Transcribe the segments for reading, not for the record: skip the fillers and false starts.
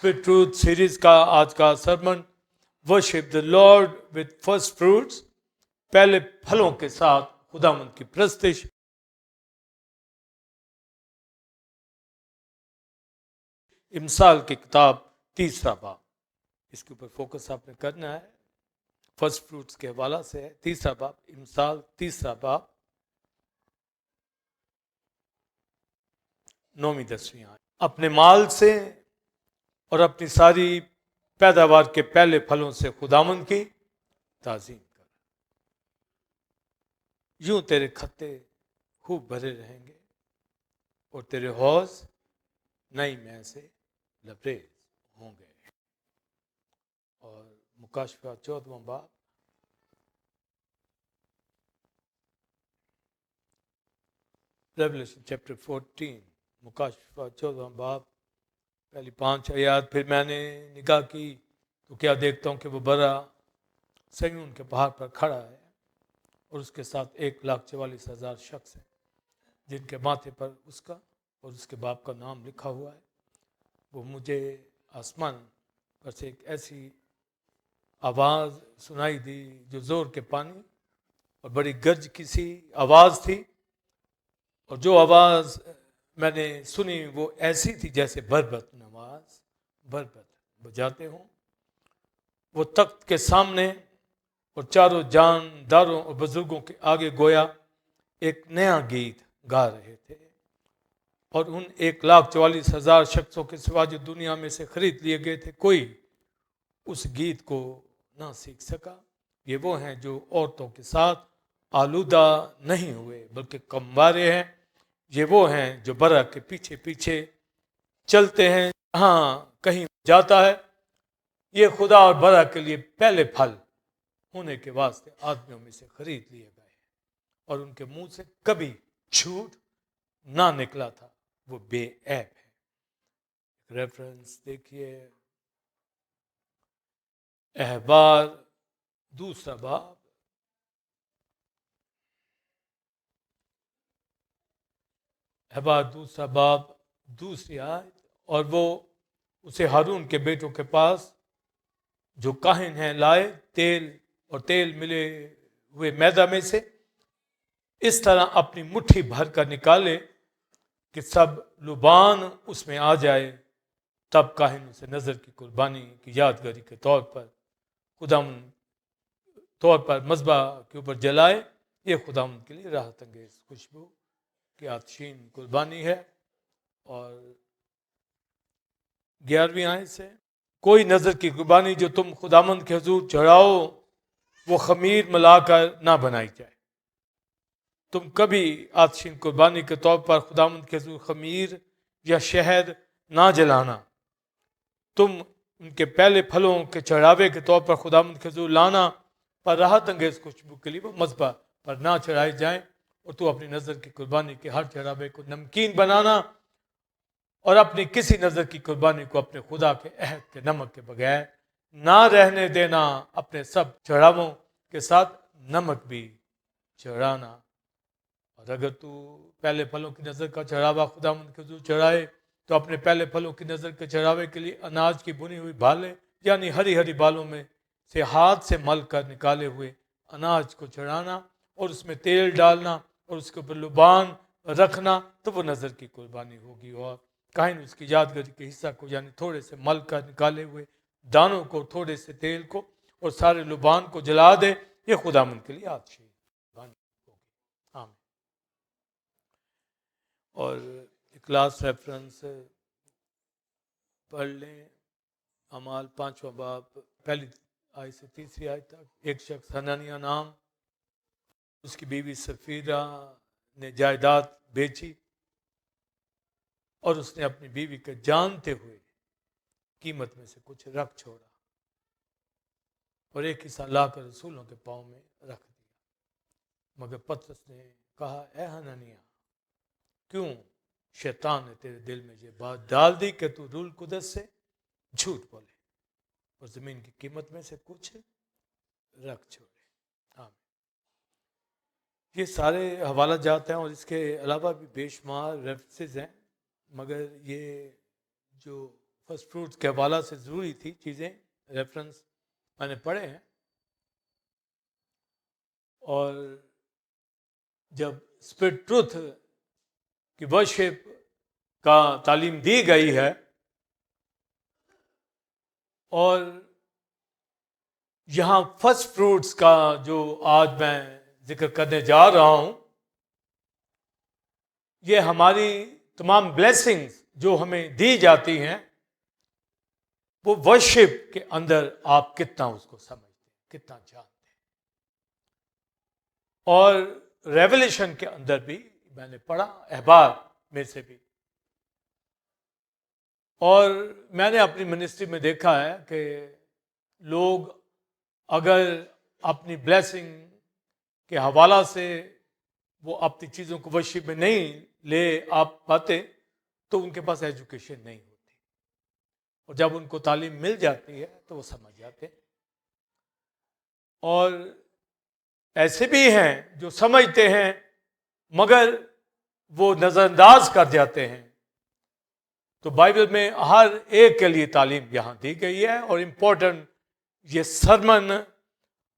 Spirit truth series का आज का sermon worship the lord with first fruits, पहले फलों के साथ खुदावंद की प्रस्तुति। इमसाल की किताब तीसरा बाब, इसके ऊपर फोकस आपने करना है। फर्स्ट फ्रूट्स के हवाला से है तीसरा बाब, इमसाल तीसरा बाब, 9वीं 10वीं आयत। अपने माल से और अपनी सारी पैदावार के पहले फलों से खुदावंद की ताज़ीम कर, यूं तेरे खत्ते खूब भरे रहेंगे और तेरे हौज नई में से लबरेज होंगे। और मुकाशफा 14वां बाब, रेवलेशन चैप्टर 14, मुकाशफा 14वां बाब, पहली 5 आयत। फिर मैंने निगाह की तो क्या देखता हूँ कि वो बड़ा सयून के पहाड़ पर खड़ा है और उसके साथ 1,44,000 शख्स हैं जिनके माथे पर उसका और उसके बाप का नाम लिखा हुआ है। वो मुझे आसमान पर से एक ऐसी आवाज़ सुनाई दी जो ज़ोर के पानी और बड़ी गर्ज की सी आवाज़ थी, और जो आवाज़ मैंने सुनी वो ऐसी थी जैसे बरबत नवाज बरबत बजाते हों। वो तख्त के सामने और चारों जानदारों और बुजुर्गों के आगे गोया एक नया गीत गा रहे थे, और उन 1,44,000 शख्सों के सिवा जो दुनिया में से खरीद लिए गए थे, कोई उस गीत को ना सीख सका। ये वो हैं जो औरतों के साथ आलूदा नहीं हुए बल्कि कमवारे हैं। ये वो हैं जो बरा के पीछे पीछे चलते हैं जहाँ कहीं जाता है। ये खुदा और बरा के लिए पहले फल होने के वास्ते आदमियों में से खरीद लिए गए और उनके मुंह से कभी झूठ ना निकला था। वो बेऐब है। रेफरेंस देखिए, अहबार दूसरा बाब, अहबार दूसरा बाब दूसरी आयत। और वो उसे हारून के बेटों के पास जो काहिन हैं लाए तेल और तेल मिले हुए मैदा में से इस तरह अपनी मुट्ठी भर कर निकाले कि सब लुबान उसमें आ जाए। तब काहिन उसे नजर की कुर्बानी की यादगारी के तौर पर मज़बा के ऊपर जलाए। ये खुदाम के लिए राहत अंगेज खुशबू की आतशीन कुर्बानी है। और 11वीं आयत से, कोई नजर की कुर्बानी जो तुम खुदामंद के हुजूर चढ़ाओ वो खमीर मिलाकर ना बनाई जाए। तुम कभी आतशीन कुर्बानी के तौर पर खुदामंद के हुजूर खमीर या शहद ना जलाना। तुम उनके पहले फलों के चढ़ावे के तौर पर खुदामंद के हुजूर लाना, पर राहत अंगेज खुशबू के लिए वो मज़बा पर ना चढ़ाए जाएं। और तू अपनी नज़र की कुर्बानी के हर चढ़ावे को नमकीन बनाना और अपनी किसी नज़र की कुर्बानी को अपने खुदा के अहद के नमक के बगैर ना रहने देना। अपने सब चढ़ावों के साथ नमक भी चढ़ाना। और अगर तू पहले फलों की नज़र का चढ़ावा खुदावंद के हुजूर चढ़ाए तो अपने पहले फलों की नज़र के चढ़ावे के लिए अनाज की बुनी हुई भाले यानी हरी हरी बालों में से हाथ से मल कर निकाले हुए अनाज को चढ़ाना और उसमें तेल डालना और उसके ऊपर लुबान रखना, तो वो नज़र की कुर्बानी होगी। और काहिन उसकी यादगारी के हिस्सा को यानी थोड़े से मल कर निकाले हुए दानों को, थोड़े से तेल को और सारे लुबान को जला दे। ये खुदामंद के लिए आतशी कुर्बानी होगी। आमीन। और क्लास रेफरेंस पढ़ लें, अमाल 5वां बाब, पहली आयत से तीसरी आयत तक। एक शख्स हननिया नाम, उसकी बीवी सफीरा ने जायदाद बेची और उसने अपनी बीवी के जानते हुए कीमत में से कुछ रख छोड़ा और एक हिस्सा लाकर रसूलों के पांव में रख दिया। मगर पतरस ने कहा, ए हननिया, क्यों शैतान ने तेरे दिल में ये बात डाल दी कि तू रूल कुदस से झूठ बोले और जमीन की कीमत में से कुछ रख छोड़े। आमीन। ये सारे हवाला जाते हैं और इसके अलावा भी बेशुमार रेफरेंसेस हैं, मगर ये जो फर्स्ट फ्रूट्स के हवाला से ज़रूरी थी चीज़ें, रेफरेंस मैंने पढ़े हैं। और जब स्पिरिट ट्रूथ की वर्शिप का तालीम दी गई है और यहाँ फर्स्ट फ्रूट्स का जो आज मैं जिक्र करने जा रहा हूँ, ये हमारी तमाम ब्लेसिंग्स जो हमें दी जाती हैं, वो वर्शिप के अंदर आप कितना उसको समझते हैं, कितना जानते हैं। और रेवलेशन के अंदर भी मैंने पढ़ा, अहबार में से भी, और मैंने अपनी मिनिस्ट्री में देखा है कि लोग अगर अपनी ब्लेसिंग के हवाला से वो अपनी चीज़ों को वर्शिप में नहीं ले आ पाते तो उनके पास एजुकेशन नहीं होती, और जब उनको तालीम मिल जाती है तो वो समझ जाते हैं। और ऐसे भी हैं जो समझते हैं मगर वो नज़रअंदाज कर जाते हैं। तो बाइबल में हर एक के लिए तालीम यहाँ दी गई है, और इम्पोर्टेंट ये सरमन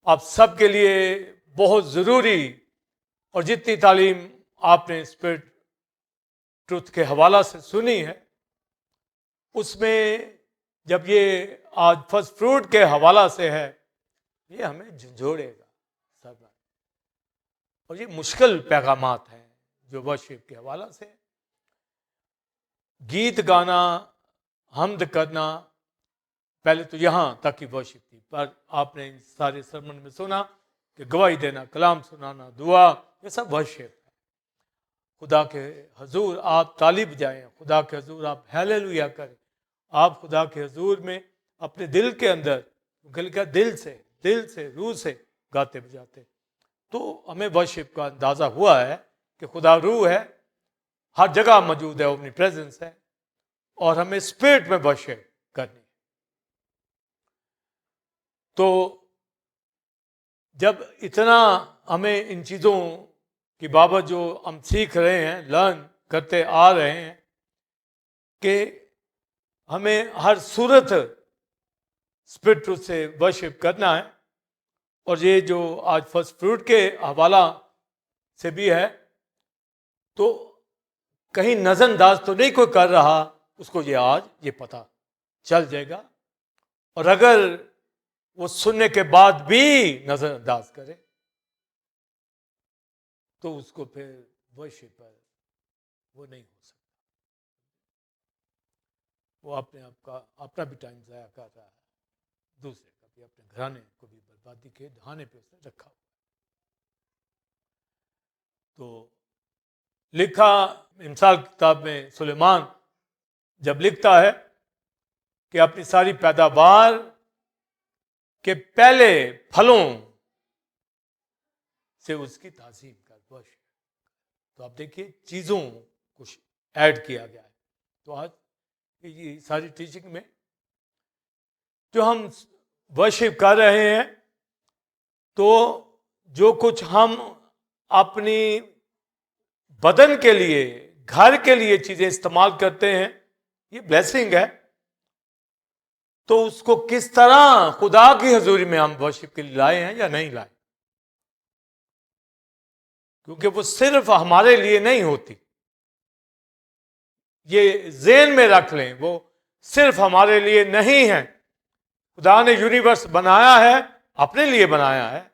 आप सबके लिए बहुत ज़रूरी, और जितनी तालीम आपने स्पिरिट ट्रुथ के हवाला से सुनी है, उसमें जब ये आज फर्स्ट फ्रूट के हवाला से है, ये हमें झंझोड़ेगा सरमन। और ये मुश्किल पैगामात हैं जो वर्शिप के हवाला से, गीत गाना, हमद करना, पहले तो यहाँ तक की वर्शिप थी, पर आपने इन सारे सरमन में सुना कि गवाही देना, कलाम सुनाना, दुआ, ये सब वर्शिप है। खुदा के हजूर आप ताली बजाएं, खुदा के हजूर आप हालेलुया करें, आप खुदा के हजूर में अपने दिल के अंदर, दिल से रूह से गाते बजाते, तो हमें वर्शिप का अंदाज़ा हुआ है कि खुदा रूह है, हर जगह मौजूद है, अपनी प्रेजेंस है, और हमें स्पिरिट में वर्शिप करनी। तो जब इतना हमें इन चीज़ों की बाबत जो हम सीख रहे हैं, लर्न करते आ रहे हैं कि हमें हर सूरत स्पिरिट से वर्शिप करना है, और ये जो आज फर्स्ट फ्रूट के हवाला से भी है, तो कहीं नज़रअंदाज तो नहीं कोई कर रहा, उसको ये आज ये पता चल जाएगा। और अगर वो सुनने के बाद भी नज़रअंदाज करे तो उसको फिर वर्शिप पर वो नहीं हो सकता, वो अपने आप का अपना भी टाइम ज़ाया कर रहा है, दूसरे का भी, अपने घराने को भी बर्बादी के दहाने पे उसने रखा। तो लिखा मिसाल किताब में सुलेमान जब लिखता है कि अपनी सारी पैदावार के पहले फलों से उसकी ताज़ीम कर वर्शिप। तो आप देखिए चीज़ों कुछ ऐड किया गया है। तो आज ये सारी टीचिंग में जो हम वर्शिप कर रहे हैं, तो जो कुछ हम अपनी बदन के लिए, घर के लिए चीज़ें इस्तेमाल करते हैं, ये ब्लेसिंग है। तो उसको किस तरह खुदा की हजूरी में हम वर्शिप के लिए लाए हैं या नहीं लाए, क्योंकि वो सिर्फ हमारे लिए नहीं होती, ये ज़हन में रख लें, वो सिर्फ हमारे लिए नहीं है। खुदा ने यूनिवर्स बनाया है, अपने लिए बनाया है,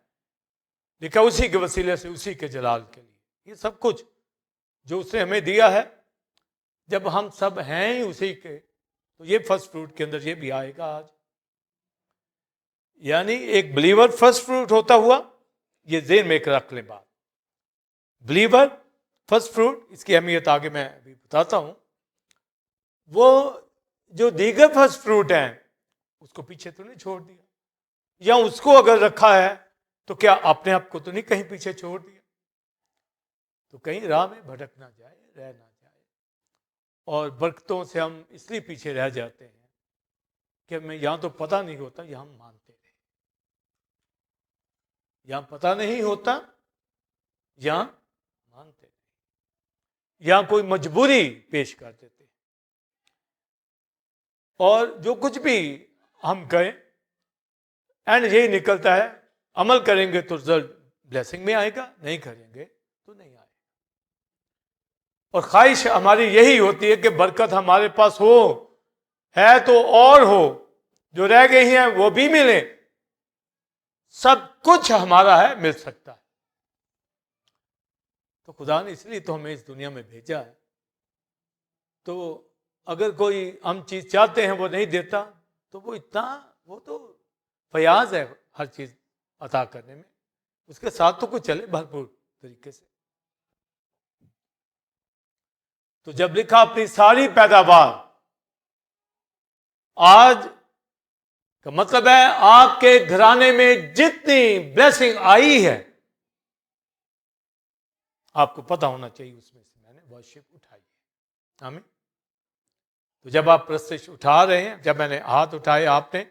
लेकिन उसी के वसीले से, उसी के जलाल के लिए। ये सब कुछ जो उसने हमें दिया है, जब हम सब हैं ही उसी के, तो ये फर्स्ट फ्रूट के अंदर ये भी आएगा आज। यानी एक बिलीवर फर्स्ट फ्रूट होता हुआ, ये ज़हन में रख लें बात। बिलीवर फर्स्ट फ्रूट, इसकी अहमियत आगे मैं अभी बताता हूं। वो जो दीगर फर्स्ट फ्रूट हैं उसको पीछे तो नहीं छोड़ दिया, या उसको अगर रखा है तो क्या अपने आप को तो नहीं कहीं पीछे छोड़ दिया, तो कहीं राह में भटक ना जाए, रह ना जाए। और बरकतों से हम इसलिए पीछे रह जाते हैं कि हमें यहाँ तो पता नहीं होता, यहाँ हम मानते रहे, यहाँ पता नहीं होता, यहाँ मानते रहे, यहाँ कोई मजबूरी पेश कर देते। और जो कुछ भी हम कहें एंड यही निकलता है, अमल करेंगे तो रिजल्ट ब्लेसिंग में आएगा, नहीं करेंगे तो नहीं आएगा। और ख्वाहिश हमारी यही होती है कि बरकत हमारे पास हो, है तो और हो, जो रह गई हैं वो भी मिले, सब कुछ हमारा है, मिल सकता है। तो खुदा ने इसलिए तो हमें इस दुनिया में भेजा है। तो अगर कोई हम चीज चाहते हैं वो नहीं देता तो वो तो फयाज है हर चीज अता करने में, उसके साथ तो कुछ चले भरपूर तरीके से। तो जब लिखा अपनी सारी पैदावार, आज का मतलब है आपके घराने में जितनी ब्लेसिंग आई है आपको पता होना चाहिए उसमें से मैंने वर्शिप उठाई है। आमीन। तो जब आप प्रस्तिश उठा रहे हैं, जब मैंने हाथ उठाए, आपने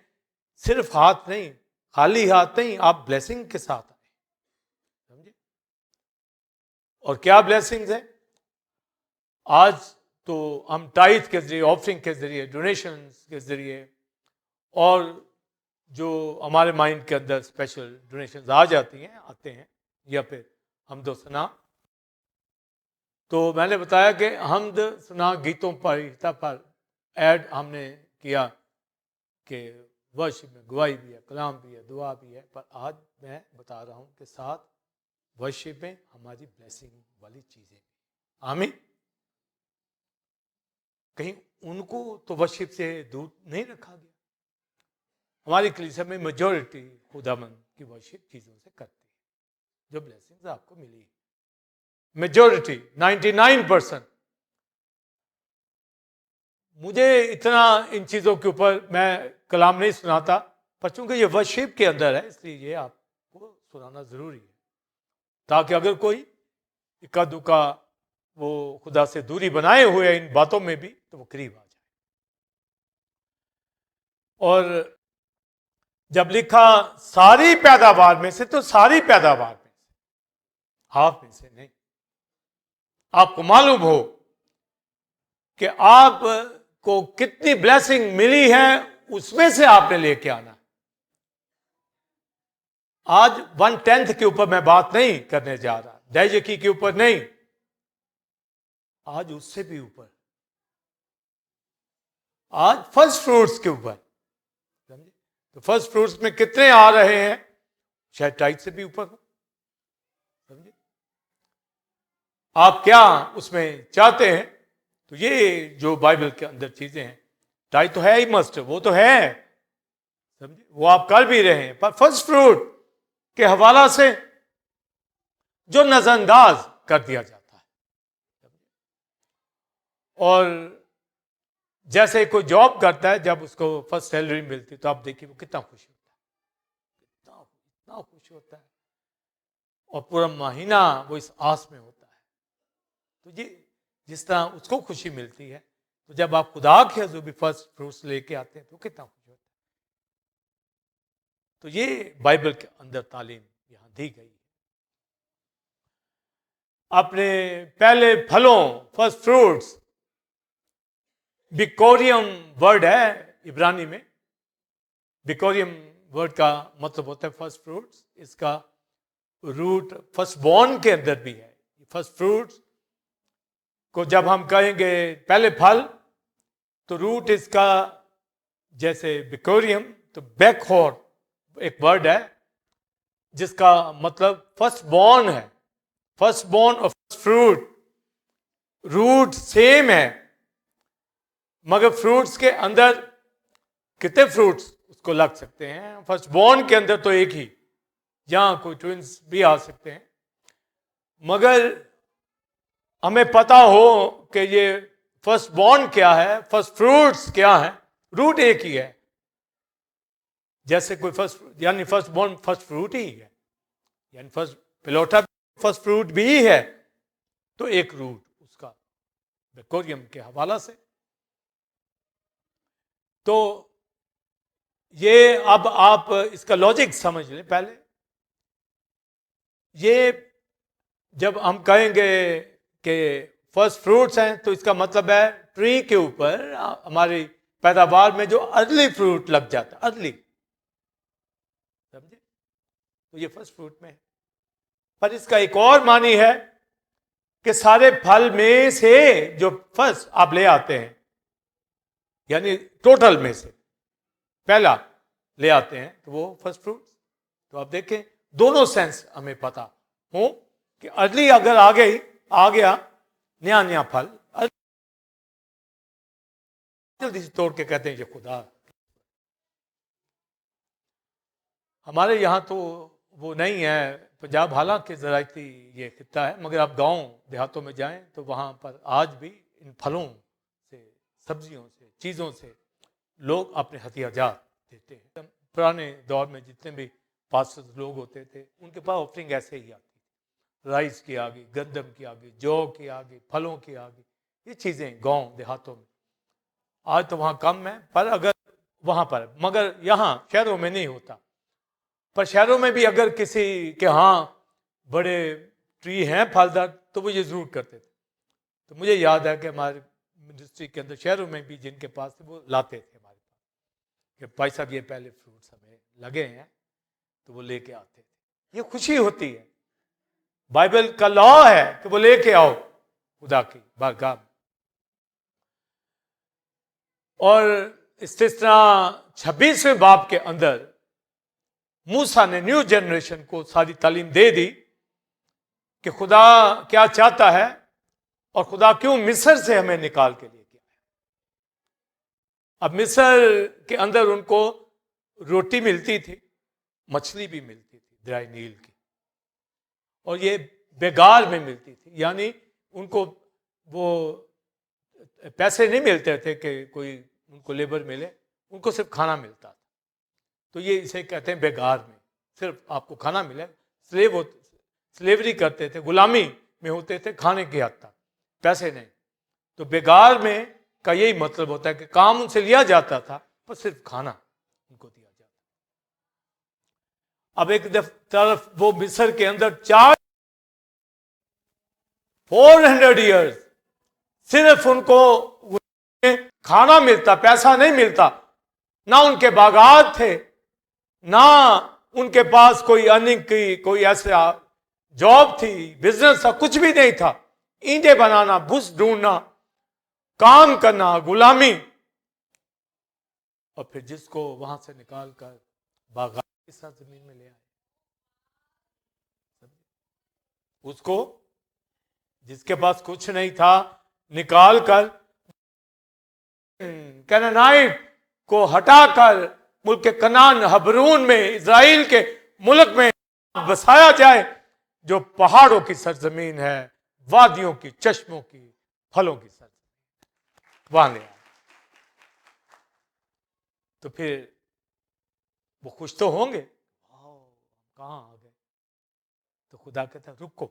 सिर्फ हाथ नहीं, खाली हाथ नहीं, आप ब्लेसिंग के साथ आए, समझे। और क्या ब्लेसिंग्स है? आज तो हम टाइथ के जरिए, ऑफरिंग के जरिए, डोनेशन के जरिए, और जो हमारे माइंड के अंदर स्पेशल डोनेशन आ जाती हैं, आते हैं, या फिर हमद सना। तो मैंने बताया कि हमद सना गीतों पर ऐड हमने किया कि वर्शिप में गवाही भी है, कलाम भी है, दुआ भी है, पर आज मैं बता रहा हूं कि साथ वर्शिप में हमारी ब्लेसिंग वाली चीजें। आमीन। कहीं उनको तो वर्शिप से दूर नहीं रखा गया। हमारी कलीसिया में मेजॉरिटी खुदाबंद की वर्शिप चीजों से करती है, जो ब्लेसिंग्स आपको मिली, मेजॉरिटी 99%। मुझे इतना इन चीजों के ऊपर मैं कलाम नहीं सुनाता, पर चूंकि ये वर्शिप के अंदर है इसलिए ये आपको सुनाना जरूरी है, ताकि अगर कोई इक्का दुक्का वो खुदा से दूरी बनाए हुए इन बातों में भी, तो वो करीब आ जाए। और जब लिखा सारी पैदावार में से, तो सारी पैदावार में से, हाफ में से नहीं। आपको मालूम हो कि आपको कितनी ब्लेसिंग मिली है, उसमें से आपने लेके आना। आज 1/10 के ऊपर मैं बात नहीं करने जा रहा, दैजकी के ऊपर नहीं, आज उससे भी ऊपर, आज फर्स्ट फ्रूट्स के ऊपर, समझे। तो फर्स्ट फ्रूट्स में कितने आ रहे हैं, शायद टाइट से भी ऊपर हो, समझे। आप क्या उसमें चाहते हैं, तो ये जो बाइबल के अंदर चीजें हैं, टाइट तो है ही मस्ट, वो तो है, समझे, वो आप कर भी रहे हैं, पर फर्स्ट फ्रूट के हवाला से जो नजरअंदाज कर दिया जाता है। और जैसे कोई जॉब करता है, जब उसको फर्स्ट सैलरी मिलती है तो आप देखिए वो कितना खुश होता है, इतना खुश होता है, और पूरा महीना वो इस आस में होता है। तो ये जिस तरह उसको खुशी मिलती है, तो जब आप खुदा के जो भी फर्स्ट फ्रूट्स लेके आते हैं तो कितना खुश होता है। तो ये बाइबल के अंदर तालीम यहां दी गई है। अपने पहले फलों, फर्स्ट फ्रूट्स, बिकोरियम वर्ड है इब्रानी में। बिकोरियम वर्ड का मतलब होता है फर्स्ट फ्रूट्स। इसका रूट फर्स्ट बॉर्न के अंदर भी है। फर्स्ट फ्रूट्स को जब हम कहेंगे पहले फल, तो रूट इसका जैसे बिकोरियम, तो बैकहोर एक वर्ड है जिसका मतलब फर्स्ट बॉर्न है, first born of fruit. Root same है, मगर फ्रूट्स के अंदर कितने फ्रूट्स उसको लग सकते हैं। फर्स्ट बॉर्न के अंदर तो एक ही, यहां कोई ट्विंस भी आ सकते हैं, मगर हमें पता हो कि ये फर्स्ट बॉर्न क्या है, फर्स्ट फ्रूट्स क्या है, रूट एक ही है। जैसे कोई फर्स्ट, यानी फर्स्ट बॉर्न फर्स्ट फ्रूट ही है, यानी फर्स्ट पिलोटा फर्स्ट फ्रूट भी है, तो एक रूट उसका बिकोरियम के हवाला से। तो ये अब आप इसका लॉजिक समझ लें। पहले ये जब हम कहेंगे कि फर्स्ट फ्रूट्स हैं, तो इसका मतलब है ट्री के ऊपर हमारी पैदावार में जो अर्ली फ्रूट लग जाता है, अर्ली, समझे, तो ये फर्स्ट फ्रूट में है। पर इसका एक और मानी है कि सारे फल में से जो फर्स्ट आप ले आते हैं, यानी टोटल में से पहला ले आते हैं, तो वो फर्स्ट फ्रूट। तो आप देखें दोनों सेंस हमें पता हो कि अर्ली अगर आ गया नया नया फल, जल्दी से तोड़ के कहते हैं ये खुदा। हमारे यहाँ तो वो नहीं है, पंजाब हालांकि ज़राइती ये खिता है, मगर आप गांव देहातों में जाएं तो वहाँ पर आज भी इन फलों से, सब्जियों से, चीज़ों से लोग अपने हथियार देते हैं। पुराने दौर में जितने भी पास्टर लोग होते थे उनके पास ऑफरिंग ऐसे ही आती थी, राइस की आ गई, गंदम की आ गई, जौ की आ गई, फलों की आ गई, ये चीज़ें गांव देहातों में। आज तो वहाँ कम है, पर अगर वहाँ पर, मगर यहाँ शहरों में नहीं होता। पर शहरों में भी अगर किसी के यहाँ बड़े ट्री हैं फलदार तो वो ये ज़रूर करते थे। तो मुझे याद है कि हमारे मिनिस्ट्री के अंदर शहरों में भी जिनके पास थे वो लाते थे हमारे पास कि भाई साहब ये पहले फ्रूट्स हमें लगे हैं, तो वो लेके आते थे। ये खुशी होती है, बाइबल का लॉ है कि वो लेके आओ खुदा की बारगाह में। और इस तरह 26वें बाब के अंदर मूसा ने न्यू जनरेशन को सारी तालीम दे दी कि खुदा क्या चाहता है और खुदा क्यों मिस्र से हमें निकाल के लेके आया। अब मिस्र के अंदर उनको रोटी मिलती थी, मछली भी मिलती थी दरिया नील की, और ये बेगार में मिलती थी, यानी उनको वो पैसे नहीं मिलते थे कि कोई उनको लेबर मिले, उनको सिर्फ खाना मिलता था। तो ये इसे कहते हैं बेगार में, सिर्फ आपको खाना मिले। स्लेवरी करते थे, गुलामी में होते थे, खाने की हद तक, पैसे नहीं। तो बेगार में का यही मतलब होता है कि काम उनसे लिया जाता था पर सिर्फ खाना उनको दिया जाता। अब एक तरफ वो मिस्र के अंदर 400 ईयर्स सिर्फ उनको खाना मिलता, पैसा नहीं मिलता, ना उनके बागात थे, ना उनके पास कोई अर्निंग की कोई ऐसा जॉब थी, बिजनेस था, कुछ भी नहीं था। ईंटें बनाना, भूस ढूंढना, काम करना, गुलामी। और फिर जिसको वहां से निकाल कर बागात के साथ जमीन में ले आए, उसको जिसके पास कुछ नहीं था निकाल कर कनानाइट को हटाकर मुल्क के कनान हबरून में, इज़राइल के मुल्क में बसाया जाए, जो पहाड़ों की सरजमीन है, वादियों की, चश्मों की, फलों की सरजमीन, वहां ले आए। तो फिर वो खुश तो होंगे, कहां आ गए। तो खुदा कहता रुको,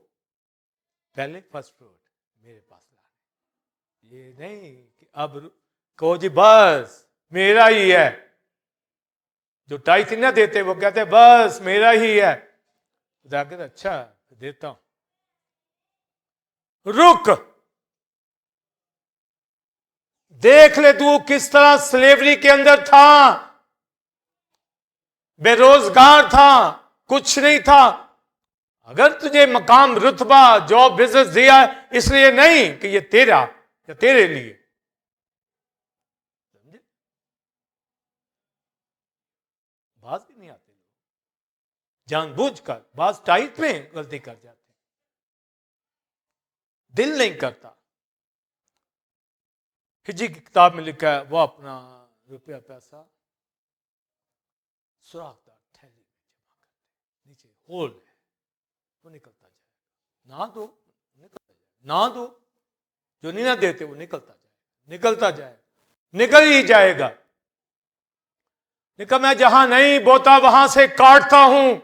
पहले फर्स्ट फ्रूट मेरे पास लाने। ये नहीं कि अब कहो जी बस मेरा ही है। जो टाइथ ना देते वो कहते बस मेरा ही है। खुदा कहता अच्छा देता हूं, रुक, देख ले तू किस तरह स्लेवरी के अंदर था, बेरोजगार था, कुछ नहीं था। अगर तुझे मकाम, रुतबा, जॉब, बिजनेस दिया इसलिए नहीं कि ये तेरा या तेरे लिए, समझे? बात भी नहीं आते लोग, जानबूझकर बात टाइट में गलती कर जाते, दिल नहीं करता। हिजी की किताब में लिखा है वो अपना रुपया पैसा सुराखदार थैली में जमा करते, नीचे होल है, वो निकलता जाएगा। ना दो निकलता जाएगा, ना दो, जो नहीं ना देते वो निकलता जाएगा, निकलता जाएगा, निकल ही जाएगा। निकल, मैं जहां नहीं बोता वहां से काटता हूं।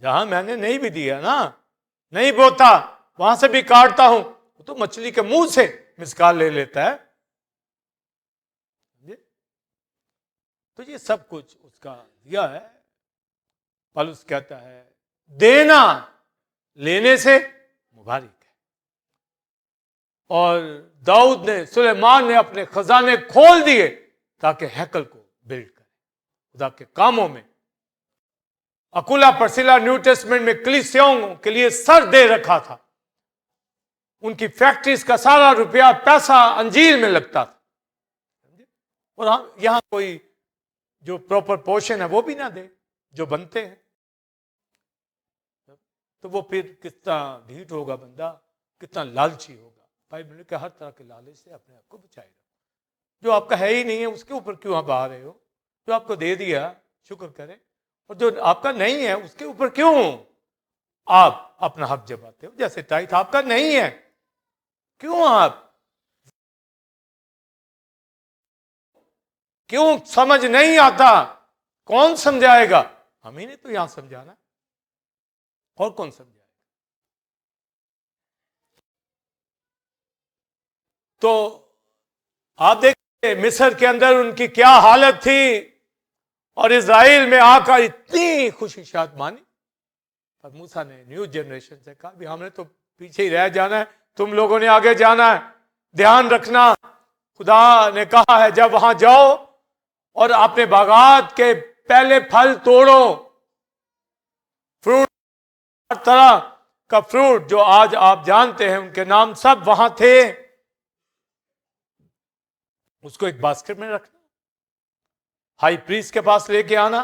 जहां मैंने नहीं भी दिया ना, नहीं बोता, वहां से भी काटता हूं। तो मछली के मुंह से मिसकाल ले लेता है। तो ये सब कुछ उसका दिया है। पौलुस कहता है देना लेने से मुबारक है। और दाऊद ने, सुलेमान ने अपने खजाने खोल दिए ताकि हैकल को बिल्ड करे, खुदा के कामों में। अकुला परसिला न्यू टेस्टमेंट में कलीसियाओं के लिए सर दे रखा था। उनकी फैक्ट्रीज का सारा रुपया पैसा अंजीर में लगता था, और हम यहां कोई जो प्रॉपर पोर्शन है वो भी ना दे जो बनते हैं, तो वो फिर कितना ढीठ होगा बंदा, कितना लालची होगा। बाइबल ने कहा हर तरह के लालच से अपने आप को बचाए रखो। जो आपका है ही नहीं है उसके ऊपर क्यों आप आ रहे हो? जो आपको दे दिया शुक्र करें, और जो आपका नहीं है उसके ऊपर क्यों आप अपना हक जमाते हो? जैसे टाइट आपका नहीं है, क्यों आप, क्यों समझ नहीं आता? कौन समझाएगा? हम ही ने तो यहां समझाना, और कौन समझाएगा? तो आप देखिए मिस्र के अंदर उनकी क्या हालत थी, और इज़राइल में आकर इतनी खुशी शाद मानी। पर मूसा ने न्यू जनरेशन से कहा भी हमने तो पीछे ही रह जाना है, तुम लोगों ने आगे जाना है, ध्यान रखना। खुदा ने कहा है जब वहां जाओ और अपने बागात के पहले फल तोड़ो, फ्रूट, हर तरह का फ्रूट जो आज आप जानते हैं उनके नाम सब वहां थे, उसको एक बास्केट में रखना, हाई प्रीस्ट के पास लेके आना,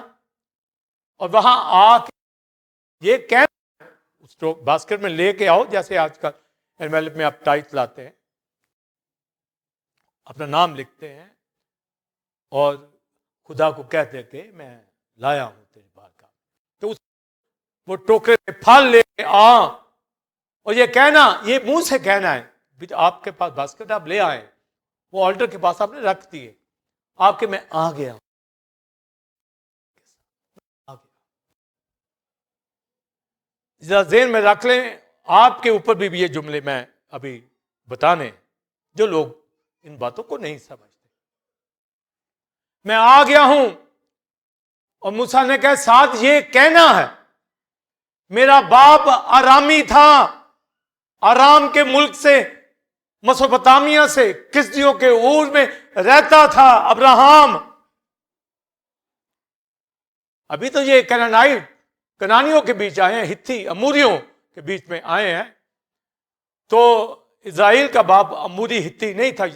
और वहां आके ये कहना, उस बास्केट में लेके आओ, जैसे आजकल एनवेलप में आप टाइट लाते हैं, अपना नाम लिखते हैं और खुदा को कहते हैं कि मैं लाया हूं तेरे बारगाह। तो वो टोकरे में फल लेके आ, और ये कहना, ये मुंह से कहना है, आपके पास बास्केट आप ले आए, वो ऑल्टर के पास आपने रख दिए, आपके मैं आ गया, जरा ज़हन में रख लें। आपके ऊपर भी ये जुमले मैं अभी बताने, जो लोग इन बातों को नहीं समझते। मैं आ गया हूं, और मूसा ने कहा साथ ये कहना है, मेरा बाप आरामी था, आराम के मुल्क से, मसोपोटामिया से, किस्दियों के ऊर में रहता था अब्राहम। अभी तो ये कनानाइट, कनानियों के बीच आए हैं, हित्ती अमूरियों के बीच में आए हैं। तो इज़राइल का बाप अमूरी हित्ती नहीं था,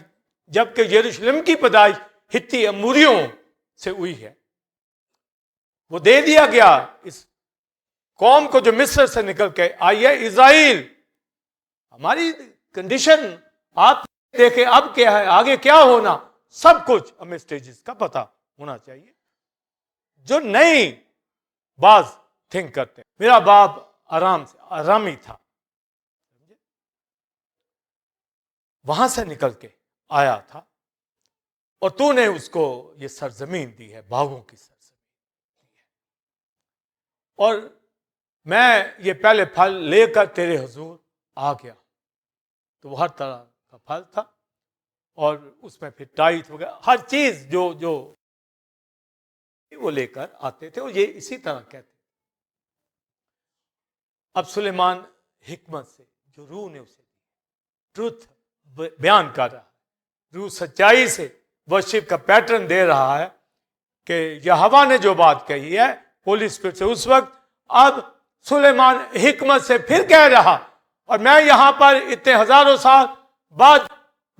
जबकि यरूशलेम की पैदाइश हित्ती अमूरियों से हुई है। वो दे दिया गया इस कौम को जो मिस्र से निकल के आई है, इज़राइल। हमारी कंडीशन आप देखें अब क्या है, आगे क्या होना, सब कुछ हमें स्टेजेस का पता होना चाहिए। जो नहीं बाज थिंक करते, मेरा बाप आराम से आरामी था, वहां से निकल के आया था, और तूने उसको ये सरजमीन दी है, बागों की सरजमीन दी है, और मैं ये पहले फल लेकर तेरे हुजूर आ गया। तो वो हर तरह का फल था, और उसमें फिर टाइट वगैरह हर चीज जो जो वो लेकर आते थे, और ये इसी तरह कहते। अब सुलेमान हिकमत से, जो रूह ने उसे दी, ट्रुथ बयान कर रहा है, रूह सच्चाई से वर्शिप का पैटर्न दे रहा है कि यहोवा ने जो बात कही है होली स्पिरिट से उस वक्त, अब सुलेमान हिकमत से फिर कह रहा, और मैं यहां पर इतने हजारों साल बाद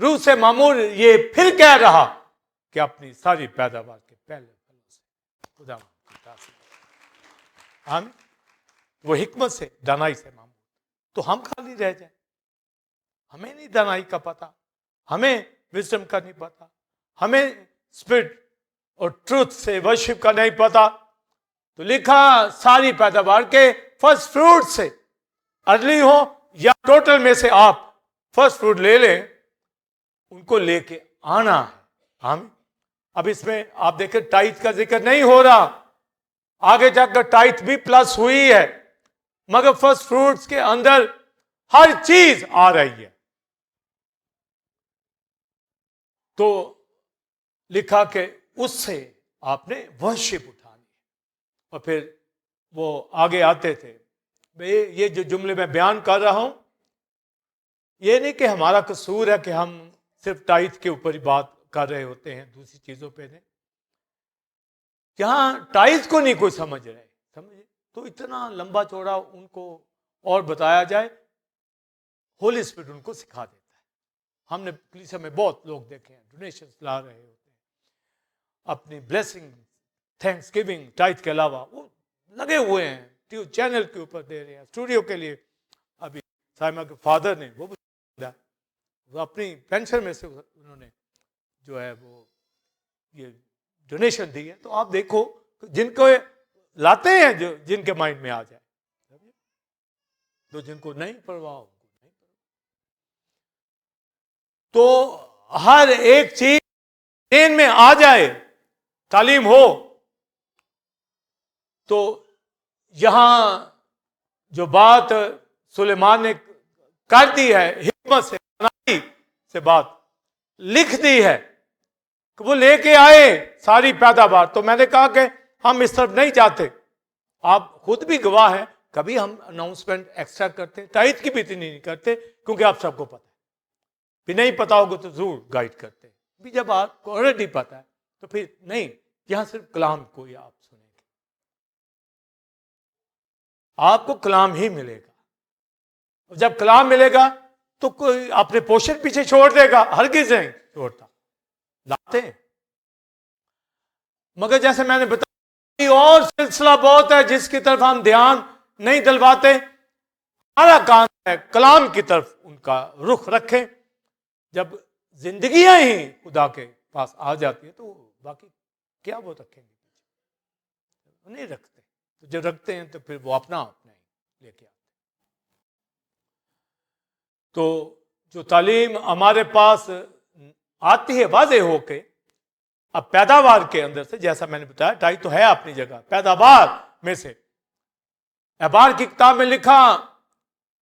रूह से मामूल ये फिर कह रहा कि अपनी सारी पैदावार के पहले फलों से खुदा हम वो हिकमत से, दानाई से मामूल। तो हम खाली रह जाए, हमें नहीं दानाई का पता, हमें विजडम का नहीं पता, हमें स्पिरिट और ट्रूथ से वर्शिप का नहीं पता। तो लिखा सारी पैदावार के फर्स्ट फ्रूट से, अर्ली हो या टोटल में से आप फर्स्ट फ्रूट ले लें, उनको लेके आना है। हम अब इसमें आप देखें टाइथ का जिक्र नहीं हो रहा, आगे जाकर टाइथ भी प्लस हुई है, मगर फर्स्ट फ्रूट्स के अंदर हर चीज आ रही है। तो लिखा कि उससे आपने वर्शिप उठानी है। और फिर वो आगे आते थे, ये जो जुमले मैं बयान कर रहा हूं, ये नहीं कि हमारा कसूर है कि हम सिर्फ टाइथ के ऊपर ही बात कर रहे होते हैं, दूसरी चीजों पे नहीं। जहां टाइथ को नहीं कोई समझ रहे, समझे, तो इतना लंबा चौड़ा उनको और बताया जाए, होली स्पिरिट उनको सिखा देता है। हमने कलीसिया में बहुत लोग देखे हैं डोनेशंस ला रहे होते हैं, अपनी ब्लेसिंग, थैंक्स गिविंग, टाइथ के अलावा वो लगे हुए हैं, चैनल के ऊपर दे रहे हैं, स्टूडियो के लिए। अभी साइमा के फादर ने वो अपनी पेंशन में से उन्होंने जो है वो ये डोनेशन दी है। तो आप देखो जिनको लाते हैं, जो जिनके माइंड में आ जाए, तो जिनको नहीं परवाह उनको नहीं परवाह। तो हर एक चीज ट्रेन में आ जाए, तालीम हो। तो यहां जो बात सुलेमान ने कर दी है, हिकमत से, से बात लिख दी है कि वो लेके आए सारी पैदावार। तो मैंने कहा कि हम इस तरफ नहीं जाते, आप खुद भी गवाह हैं, कभी हम अनाउंसमेंट एक्स्ट्रा करते, टाइथ की भी इतनी नहीं करते, क्योंकि आप सबको पता है। भी नहीं पता होगा तो जरूर गाइड करते, भी जब आपको ऑलरेडी पता है तो फिर नहीं। यहां सिर्फ कलाम को ही आप सुनेंगे, आपको कलाम ही मिलेगा। जब कलाम मिलेगा तो कोई अपने पोषण पीछे छोड़ देगा, हरगिज़ नहीं छोड़ता, लाते हैं। मगर जैसे मैंने बताया, और सिलसिला बहुत है जिसकी तरफ हम ध्यान नहीं दिलवाते। हमारा काम है कलाम की तरफ उनका रुख रखें। जब जिंदगियां ही खुदा के पास आ जाती है तो बाकी क्या वो रखेंगे, नहीं रखते। तो जब रखते हैं तो फिर वो अपना अपना ही लेके आते। तो जो तालीम हमारे पास आती है वाज़े होके, अब पैदावार के अंदर से, जैसा मैंने बताया, टाइथ तो है अपनी जगह, पैदावार में से एबार की किताब में लिखा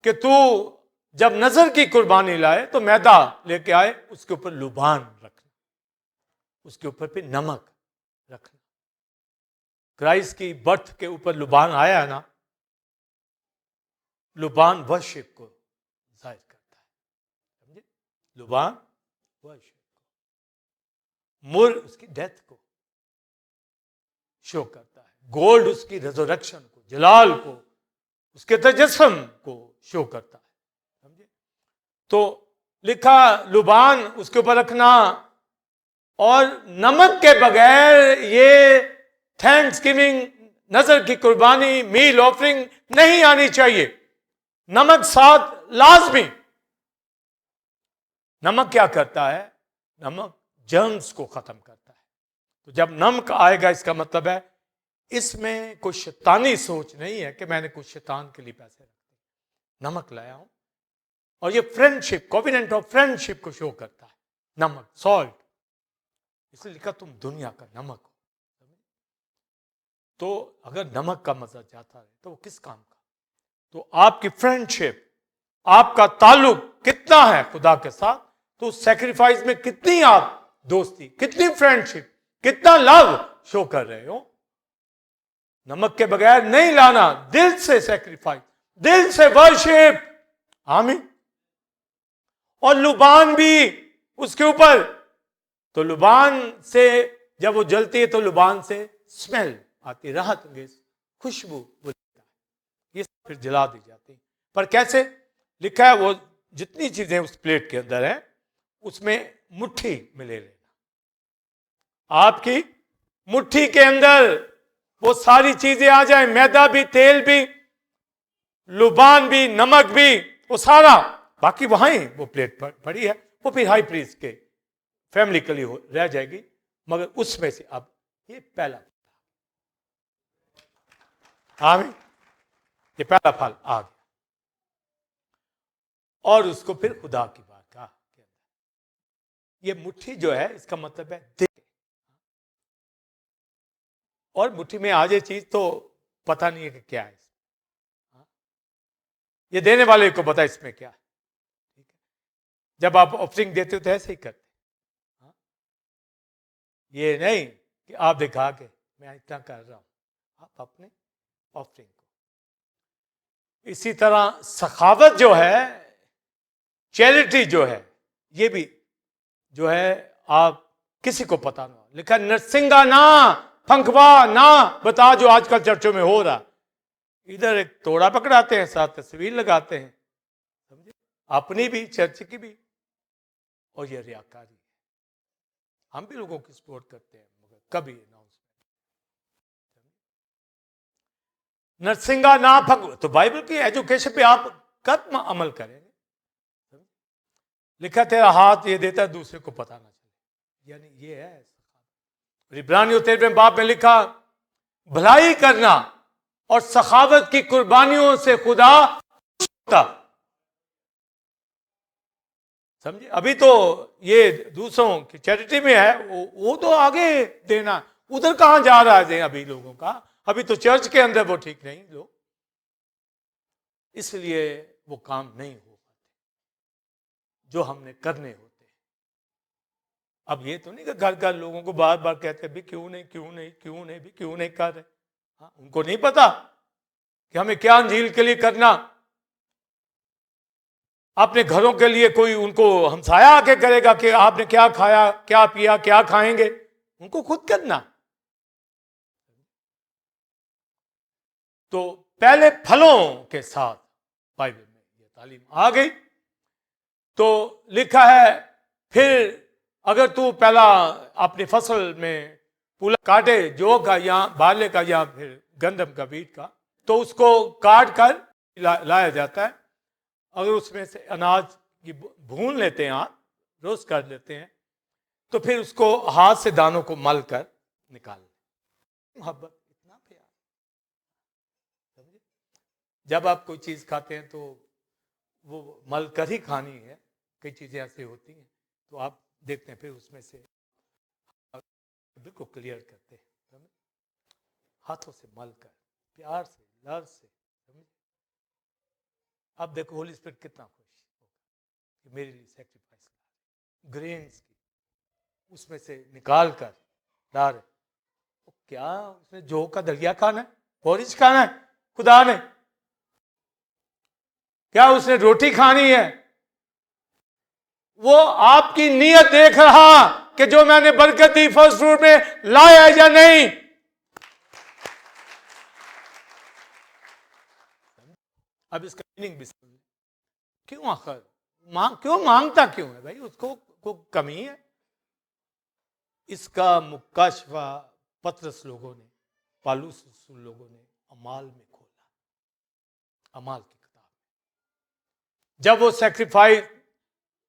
कि तू जब नजर की कुर्बानी लाए तो मैदा लेके आए, उसके ऊपर लुबान रखना, उसके ऊपर फिर नमक रखना। क्राइस्ट की बर्थ के ऊपर लुबान आया है ना, लुबान वर्शिप को जाहिर करता है, समझे? लुबान वर्शिप को, मुर उसकी डेथ को शो करता है, गोल्ड उसकी रिजरेक्शन को, जलाल को, उसके तजस्सुम को शो करता है, समझे? तो लिखा लुबान उसके ऊपर रखना, और नमक के बगैर ये थैंक्स गिविंग, नजर की कुर्बानी, मील ऑफरिंग नहीं आनी चाहिए। नमक साथ लाजमी। नमक क्या करता है? नमक जर्म्स को खत्म करता है। तो जब नमक आएगा, इसका मतलब है इसमें कोई शैतानी सोच नहीं है कि मैंने कुछ शैतान के लिए पैसे रखे, नमक लाया हूं। और ये फ्रेंडशिप, कोवेनेंट ऑफ फ्रेंडशिप को शो करता है नमक, सॉल्ट। इसलिए लिखा तुम दुनिया का नमक हो। तो अगर नमक का मजा जाता है तो वो किस काम का? तो आपकी फ्रेंडशिप, आपका ताल्लुक कितना है खुदा के साथ, तो सैक्रिफाइस में कितनी आप दोस्ती, कितनी फ्रेंडशिप, कितना लव शो कर रहे हो। नमक के बगैर नहीं लाना, दिल से सैक्रिफाइस, दिल से वर्शिप। आमीन। और लुबान भी उसके ऊपर, तो लुबान से जब वो जलती है तो लुबान से स्मेल आती, राहत अंगेज खुशबू बोलता है, ये फिर जला दी जाती है। पर कैसे? लिखा है वो जितनी चीजें उस प्लेट के अंदर है उसमें मुट्ठी में ले लेना। आपकी मुट्ठी के अंदर वो सारी चीजें आ जाए, मैदा भी, तेल भी, लुबान भी, नमक भी, वो सारा, बाकी वहां ही वो प्लेट पर पड़ी है, वो फिर हाई प्रीस्ट के फैमिली के लिए रह जाएगी। मगर उसमें से अब ये पहला, आमीन, ये पहला फल आ गया, और उसको फिर खुदा की बात का के अंदर। ये मुट्ठी जो है, इसका मतलब है दिल। और मुट्ठी में आ जाए चीज तो पता नहीं है कि क्या है इसमें। ये देने वाले को पता इसमें क्या है। ठीक है, जब आप ऑफरिंग देते हो तो ऐसे ही करते, ये नहीं कि आप दिखा के मैं इतना कर रहा हूं, आप अपने ऑफरिंग को। इसी तरह सखावत जो है, चैरिटी जो है ये भी जो है आप किसी को पता ना, लिखा नरसिंगा ना फंकवा ना बता, जो आजकल चर्चों में हो रहा। इधर एक तोड़ा पकड़ाते हैं, साथ तस्वीर लगाते हैं, समझे, अपनी भी चर्च की भी, और ये रियाकारी है। हम भी लोगों की सपोर्ट करते हैं मगर कभी अनाउंसमेंट, नरसिंगा ना फंक, तो बाइबल की एजुकेशन पे आप कब अमल करेंगे? लिखा तेरा हाथ ये देता है दूसरे को पता ना चले, यानी ये है। इब्रानियों 13वें बाब में लिखा भलाई करना और सखावत की कुर्बानियों से खुदा होता। समझे, अभी तो ये दूसरों की चैरिटी में है, वो तो आगे देना, उधर कहां जा रहा है अभी लोगों का, अभी तो चर्च के अंदर वो ठीक नहीं लोग, इसलिए वो काम नहीं हो पाते जो हमने करने होते। अब ये तो नहीं कि घर घर लोगों को बार बार कहते भी क्यों नहीं क्यों नहीं क्यों नहीं भी क्यों नहीं कर रहे। हाँ, उनको नहीं पता कि हमें क्या अंजील के लिए करना। अपने घरों के लिए कोई उनको हमसाया आके करेगा कि आपने क्या खाया क्या पिया क्या खाएंगे, उनको खुद करना। तो पहले फलों के साथ बाइबल में ये तालीम आ गई। तो लिखा है फिर अगर तू पहला अपनी फसल में पूला काटे, जौ का या बाले का या फिर गंदम का बीज का, तो उसको काट कर लाया जाता है। अगर उसमें से अनाज की भून लेते हैं आप, रोस्ट कर लेते हैं, तो फिर उसको हाथ से दानों को मल कर निकाल लें। मोहब्बत, इतना प्यार। समझे, जब आप कोई चीज खाते हैं तो वो मल कर ही खानी है, कई चीजें ऐसी होती हैं तो आप देखते हैं फिर उसमें से बिल्कुल क्लियर करते हैं, हाथों से मल कर प्यार से लव से। अब देखो होली स्पिरिट कितना खुश कि मेरे लिए सैक्रिफाइस ग्रेन्स की उसमें से निकाल कर ला रहे। तो क्या उसने जौ का दलिया खाना है, पोरिज खाना है खुदा ने? क्या उसने रोटी खानी है? वो आपकी नीयत देख रहा कि जो मैंने बरकत दी फर्स्ट फ्रूट में लाया या नहीं। अब इसका मीनिंग भी समझ, क्यों आखिर क्यों मांगता क्यों है भाई, उसको को कमी है? इसका मुकाशवा पतरस लोगों ने, पालूस लोगों ने अमाल में खोला, अमाल की किताब में। जब वो सैक्रिफाइस,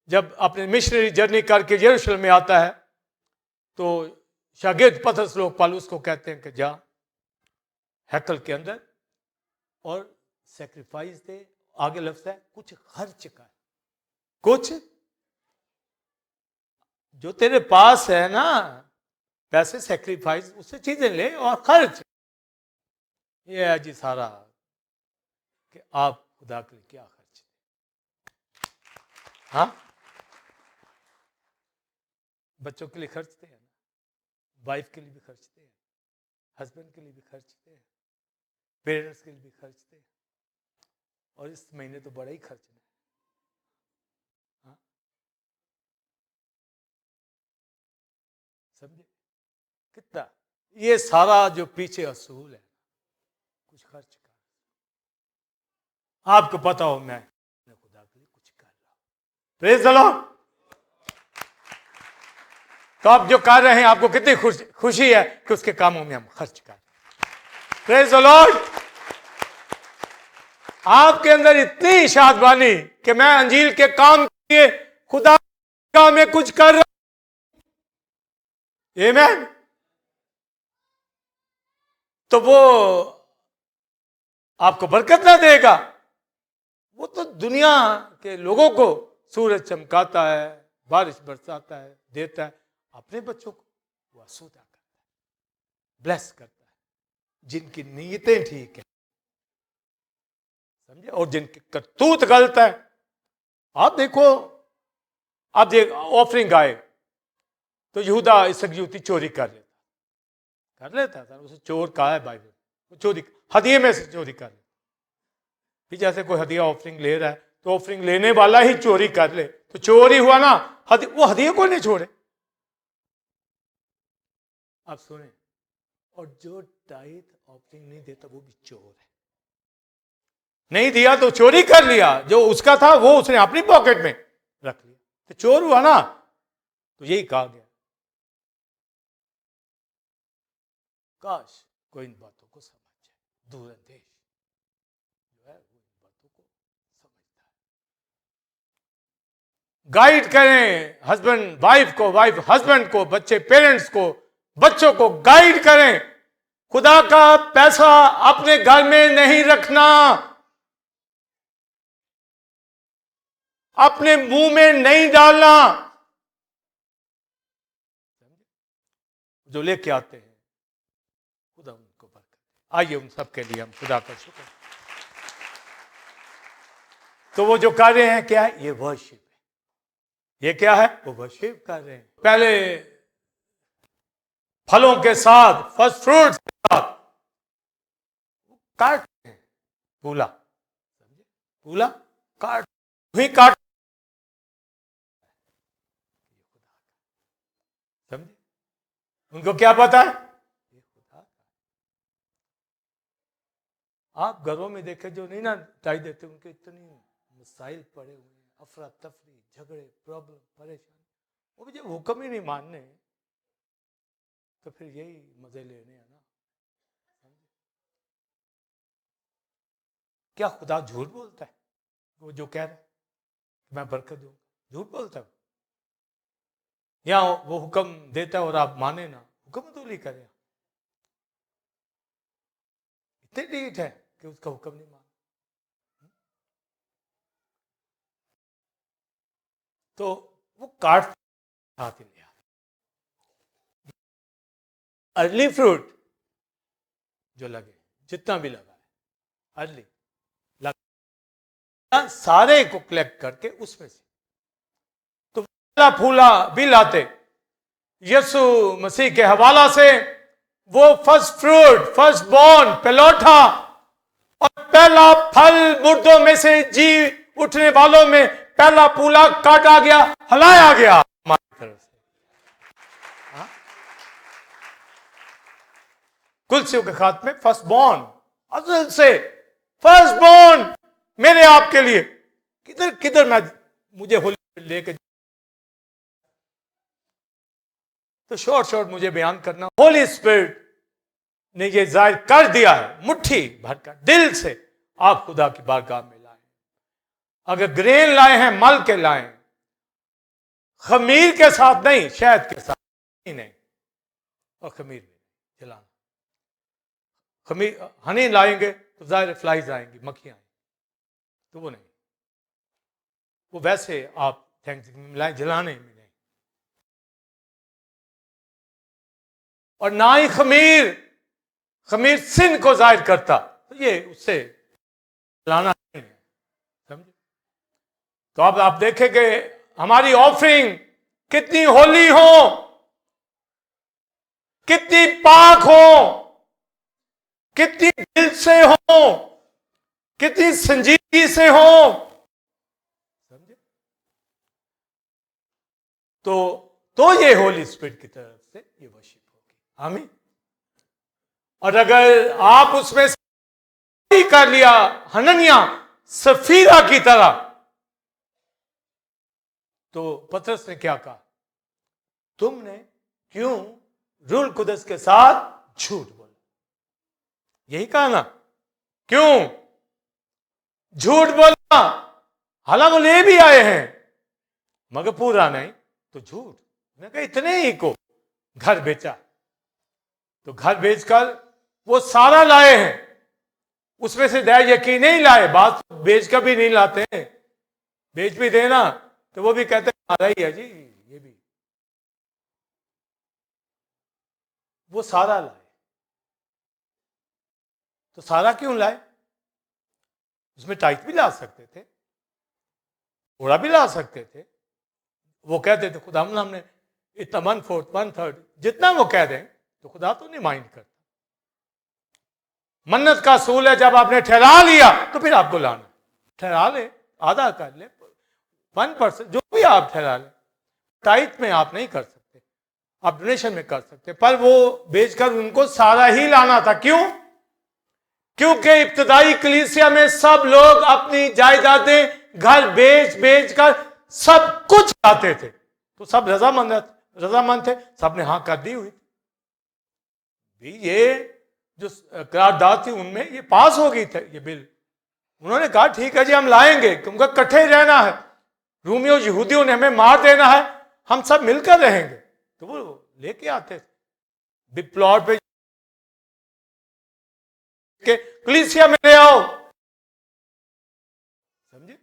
जब अपने मिशनरी जर्नी करके यरूशलेम में आता है तो शागिर्द पतरस लोग पालूस को कहते हैं कि जा हैकल के अंदर और सैक्रिफाइस दे। आगे लफ्ज़ है कुछ खर्च कर, कुछ जो तेरे पास है ना पैसे, सैक्रिफाइस उससे चीजें ले और खर्च। ये है जी सारा कि आप खुदा के लिए क्या खर्च। हाँ, बच्चों के लिए खर्चते हैं ना, वाइफ के लिए भी खर्चते हैं, हस्बैंड के लिए भी खर्चते हैं, पेरेंट्स के लिए भी खर्चते हैं, और इस महीने तो बड़ा ही खर्चना है। हाँ? समझे कितना ये सारा जो पीछे असूल है, कुछ खर्च कर। आपको पता हो मैं खुदा के लिए कुछ कर रहा हूं, प्रेज द लॉर्ड। तो आप जो कर रहे हैं आपको कितनी खुशी है कि उसके कामों में हम खर्च कर। Praise the Lord. आपके अंदर इतनी शादबानी कि मैं अंजील के काम के लिए खुदा में कुछ कर रहा हूं। आमीन। तो वो आपको बरकत ना देगा? वो तो दुनिया के लोगों को सूरज चमकाता है, बारिश बरसाता है, देता है, अपने बच्चों को वो आसूदा करता है, ब्लेस करता है, जिनकी नीयतें ठीक है, समझे, और जिनकी करतूत गलत है। आप देखो, आप देख ऑफरिंग आए तो यहूदा इसकरियोती चोरी कर लेता था, उसे चोर कहा है बाइबल, वो चोरी हदिये में से चोरी कर लेता। फिर जैसे कोई हदिया ऑफरिंग ले रहा है तो ऑफरिंग लेने वाला ही चोरी कर ले तो चोरी हुआ ना, वो हदिये को नहीं छोड़े। आप सुने, और जो टाइट ऑफरिंग नहीं देता वो भी चोर है। नहीं दिया तो चोरी कर लिया, जो उसका था वो उसने अपनी पॉकेट में रख लिया, तो चोर हुआ ना। तो यही कहा गया। काश कोई इन बातों को समझ जाए। दूरंदेश जो है वो इन बातों को समझता है। गाइड करें हस्बैंड वाइफ को, वाइफ हस्बैंड को, बच्चे पेरेंट्स को, बच्चों को गाइड करें। खुदा का पैसा अपने घर में नहीं रखना, अपने मुंह में नहीं डालना। जो लेके आते हैं खुदा उनको बरकत। आइए उन सब के लिए हम खुदा का शुक्र। तो वो जो कर रहे हैं क्या है? ये वर्शिप है। ये क्या है? वो वर्शिप कर रहे हैं। पहले फलों के साथ, फर्स्ट फ्रूट्स के साथ काटते हैं पूला, पूला काट ही काट, समझे? उनको क्या पता है? ये खुदा। आप घरों में देखे जो नहीं ना टाई देते, उनके इतनी मसाइल पड़े हुए हैं, अफरा तफरी, झगड़े, प्रॉब्लम, परेशानी। वो भी जब हुक्म ही नहीं मानने तो फिर यही मजे लेने हैं ना। क्या खुदा झूठ बोलता है? वो जो कह रहा है मैं बरकत दूंगा, झूठ बोलता है? या वो हुक्म देता है और आप माने ना, हुक्म तो नहीं करे, इतने ढीठ है कि उसका हुक्म नहीं माना। तो वो काट साथ ही लिया। अर्ली फ्रूट जो लगे, जितना भी लगा है अर्ली लगा, सारे को कलेक्ट करके उसमें से तो फला फूला भी लाते यीशु मसीह के हवाला से। वो फर्स्ट फ्रूट, फर्स्ट बॉर्न, पहलौठा और पहला फल मुर्दों में से जी उठने वालों में पहला फूला काटा गया, हलाया गया हमारी तरफ से। कुलसियों के खात्मे फर्स्ट बॉर्न, असल से फर्स्ट बॉर्न मेरे आपके लिए। किधर किधर मैं मुझे होली लेके तो शॉर्ट मुझे बयान करना। होली स्पिरिट ने ये जाहिर कर दिया है, मुट्ठी भरकर दिल से आप खुदा की बारगाह में लाए। अगर ग्रेन लाए हैं मल के लाए, खमीर के साथ नहीं, शहद के साथ नहीं, और खमीर में जलाना। खमीर हनी लाएंगे तो जाहिर फ्लाइज आएंगी, मक्खियां आएंगी, तो वो नहीं। वो वैसे आप थैंक्सगिविंग मिलाएं, जलाने में नहीं। और ना ही खमीर सिन को जाहिर करता, तो ये उससे जलाना नहीं है, समझे? तो अब आप देखेंगे हमारी ऑफरिंग कितनी होली हो, कितनी पाक हो, कितनी दिल से हो, कितनी संजीदगी से हो, समझे? तो ये होली स्पिरिट की तरफ से ये वर्शिप होगी। आमीन। और अगर आप उसमें से कर लिया हनन्या सफीरा की तरह, तो पतरस ने क्या कहा? तुमने क्यों रूह कुदस के साथ झूठ बोला? यही कहा ना, क्यों झूठ बोला? हालांकि ले भी आए हैं मगर पूरा नहीं, तो झूठ। मैं कहा इतने ही को घर बेचा, तो घर बेचकर वो सारा लाए हैं, उसमें से दया यकीन नहीं लाए। बात बेच कर भी नहीं लाते हैं, बेच भी देना तो वो भी कहते हैं हमारा ही है जी, ये भी। वो सारा लाए, तो सारा क्यों लाए? उसमें टाइट भी ला सकते थे, थोड़ा भी ला सकते थे। वो कहते थे खुदा हमने इतना 1/4 1/3 जितना वो कह दें, तो खुदा तो नहीं माइंड करता। मन्नत का असूल है, जब आपने ठहरा लिया तो फिर आपको लाना। ठहरा ले, आधा कर ले, 1% जो भी आप ठहरा लें। टाइट में आप नहीं कर सकते, आप डोनेशन में कर सकते, पर वो बेचकर उनको सारा ही लाना था। क्यों? क्योंकि इब्तदाई कलीसिया में सब लोग अपनी जायदादें घर बेच कर सब कुछ लाते थे, तो सब रजामंद थे, सब ने हाँ कर दी हुई भी। ये जो करारदाद थी उनमें ये पास हो गई थे ये बिल। उन्होंने कहा ठीक है जी हम लाएंगे, क्योंकि इकट्ठे रहना है, रोमियो यहूदियों ने हमें मार देना है, हम सब मिलकर रहेंगे। तो वो लेके आते थे प्लॉट पे के कलीसिया में ले आओ, समझे?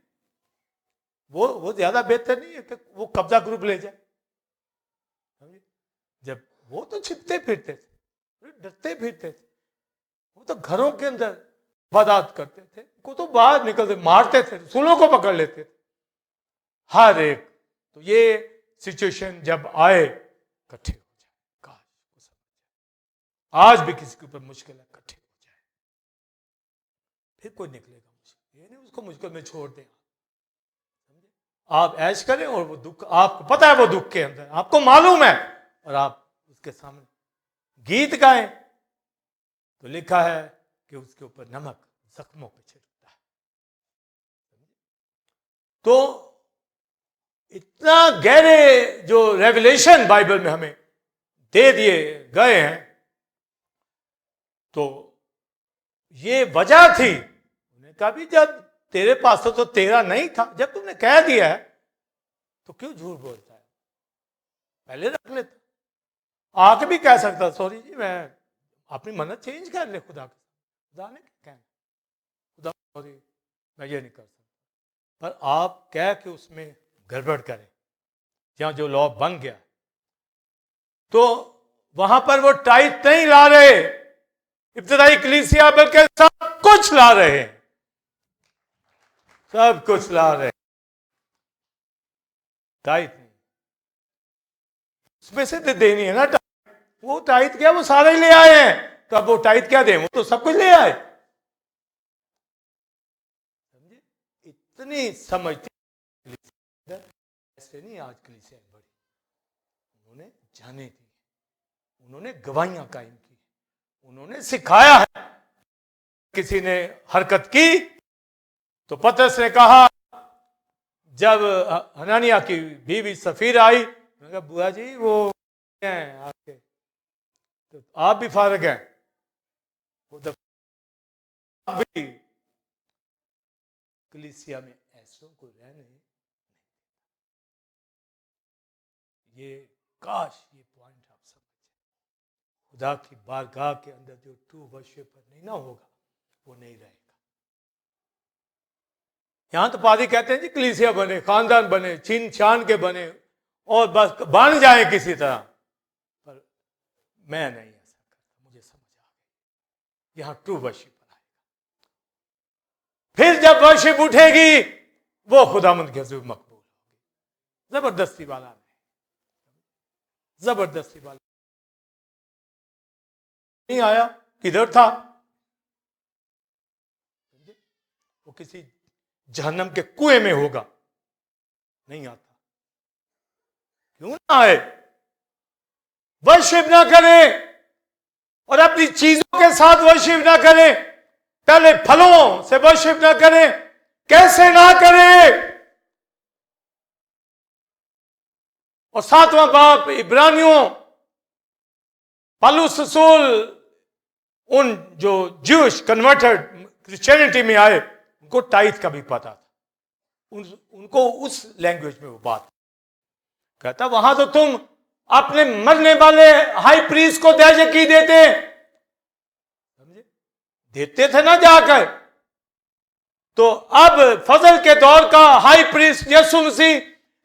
वो ज्यादा बेहतर नहीं है कि वो कब्जा ग्रुप ले जाए, समझे? जब वो तो छिपते फिरते थे, डरते फिरते थे, वो तो घरों के अंदर इबादत करते थे, को तो बाहर निकलते मारते थे, रसूलों को पकड़ लेते थे हर एक। तो ये सिचुएशन जब आए इकट्ठे हो जाए, काश आज भी किसी के ऊपर मुश्किल है, इकट्ठे हो जाए, फिर कोई निकलेगा मुश्किल। ये नहीं उसको मुश्किल में छोड़ दें, समझे? आप ऐश करें और वो दुख आपको पता है, वो दुख के अंदर आपको मालूम है, और आप उसके सामने गीत गाएं तो लिखा है कि उसके ऊपर नमक जख्मों पे छिड़कता है। तो इतना गहरे जो रेवलेशन बाइबल में हमें दे दिए गए हैं, तो ये वजह थी। उन्होंने कहा भी जब तेरे पास तो तेरा नहीं था, जब तुमने कह दिया है तो क्यों झूठ बोलता है, पहले रख लेता। आके भी कह सकता सॉरी जी मैं अपनी मन्नत चेंज कर ले, खुदा ने कहना खुदा सॉरी मैं ये नहीं कर सकता, पर आप कह के उसमें गड़बड़ करें, जहां जो लॉ बन गया तो वहां पर वो टाइट नहीं ला रहे इब्तदाई कलीसिया, बल्कि सब कुछ ला रहे हैं, सब कुछ ला रहे हैं, टाइट नहीं। उसमें से तो देनी है ना टाइट, वो टाइट क्या वो सारे ले आए हैं, तो अब वो टाइट क्या दें, वो तो सब कुछ ले आए, समझे? इतनी समझती ऐसे नहीं आज कलीसिया बड़ी, उन्होंने जाने दी, उन्होंने गवाहियां कायम की, उन्होंने सिखाया है। किसी ने हरकत की तो पतरस ने कहा, जब हनानिया की बीवी सफीर आई, मैंने कहा बुआ जी वो हैं आपके, तो आप भी फारग हैं, वो भी कलीसिया में ऐसों को रहने, ये काश ये पॉइंट आप समझे, खुदा की बारगाह के अंदर जो ट्रू वर्शिपर नहीं ना होगा वो नहीं रहेगा। यहां तो पादी कहते हैं जी कलीसिया बने, खानदान बने, छीन छान के बने और बस बन जाए किसी तरह, पर मैं नहीं ऐसा करता, मुझे समझ आ गई यहां ट्रू वर्शिपर आएगा। फिर जब वर्शिप उठेगी वो खुदावंद के हुजूर मकबूल होगी, जबरदस्ती वाला नहीं, जबरदस्ती वाला नहीं आया, किधर था वो किसी जहन्नम के कुएं में होगा, नहीं आता। क्यों ना आए? वर्शिप ना करें और अपनी चीजों के साथ वर्शिप ना करें, पहले फलों से वर्शिप ना करें, कैसे ना करें? और 7वां बाब इब्रानियों, पौलुस रसूल उन जो ज्यूश कन्वर्टेड क्रिश्चियनिटी में आए उनको टाइथ का भी पता था, उनको उस लैंग्वेज में वो बात कहता, वहां तो तुम अपने मरने वाले हाई प्रीस्ट को दहशकी देते, समझे? देते थे ना जाकर, तो अब फजल के दौर का हाई प्रीस्ट यीशु मसीह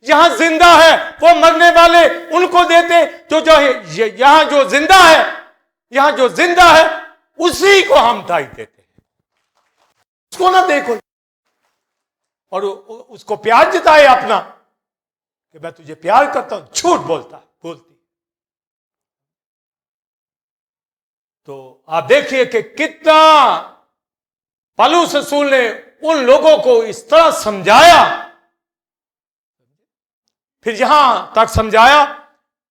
यहां जिंदा है, वो मरने वाले उनको देते, तो जो यहां जो जिंदा है, यहां जो जिंदा है उसी को हम टाइट देते हैं, उसको ना देखो, और उसको प्यार जताए अपना कि मैं तुझे प्यार करता हूं, झूठ बोलती। तो आप देखिए कि कितना पौलुस रसूल ने उन लोगों को इस तरह समझाया, फिर यहां तक समझाया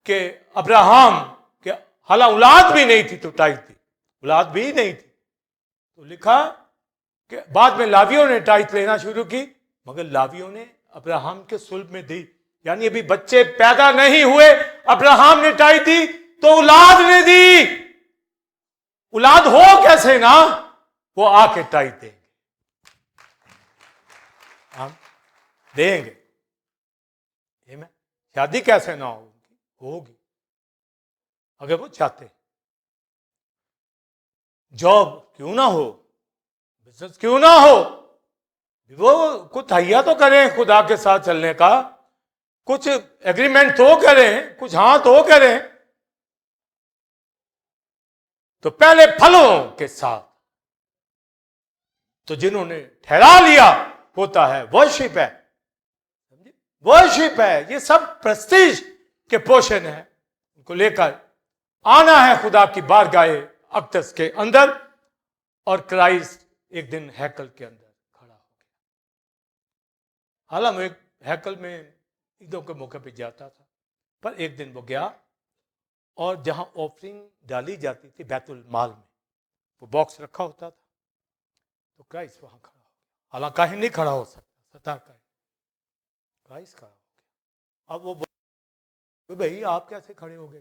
कि अब्राहम के हालांकि औलाद भी नहीं थी तो टाइट थी, औलाद भी नहीं थी तो लिखा कि बाद में लावियों ने टाइट लेना शुरू की, मगर लावियों ने अब्राहम के सुल्ब में दी, यानी अभी बच्चे पैदा नहीं हुए, अब्राहम ने टाइट दी तो औलाद ने दी। औलाद हो कैसे ना, वो आके टाइट देंगे, हम देंगे। शादी कैसे ना होगी अगर वो चाहते, जॉब क्यों ना हो, बिजनेस क्यों ना हो, वो कुछ तैयार तो करें खुदा के साथ चलने का, कुछ एग्रीमेंट तो करें, कुछ हाँ तो करें। तो पहले फलों के साथ, तो जिन्होंने ठहरा लिया होता है, वर्शिप है, वर्शिप है, ये सब प्रेस्टीज के पोषण है, उनको लेकर आना है खुदा की बारगाह अक़दस के अंदर। और क्राइस्ट एक दिन हैकल के अंदर खड़ा हो गया। हालांकि हैकल में ईदों के मौके पे जाता था, पर एक दिन वो गया और जहां ऑफरिंग डाली जाती थी बैतुल माल में, वो बॉक्स रखा होता था, तो क्राइस्ट वहां खड़ा हो गया। हालांकि काहे नहीं खड़ा हो सकता, सता क्राइस्ट खड़ा हो गया। अब वो भाई आप कैसे खड़े हो गए,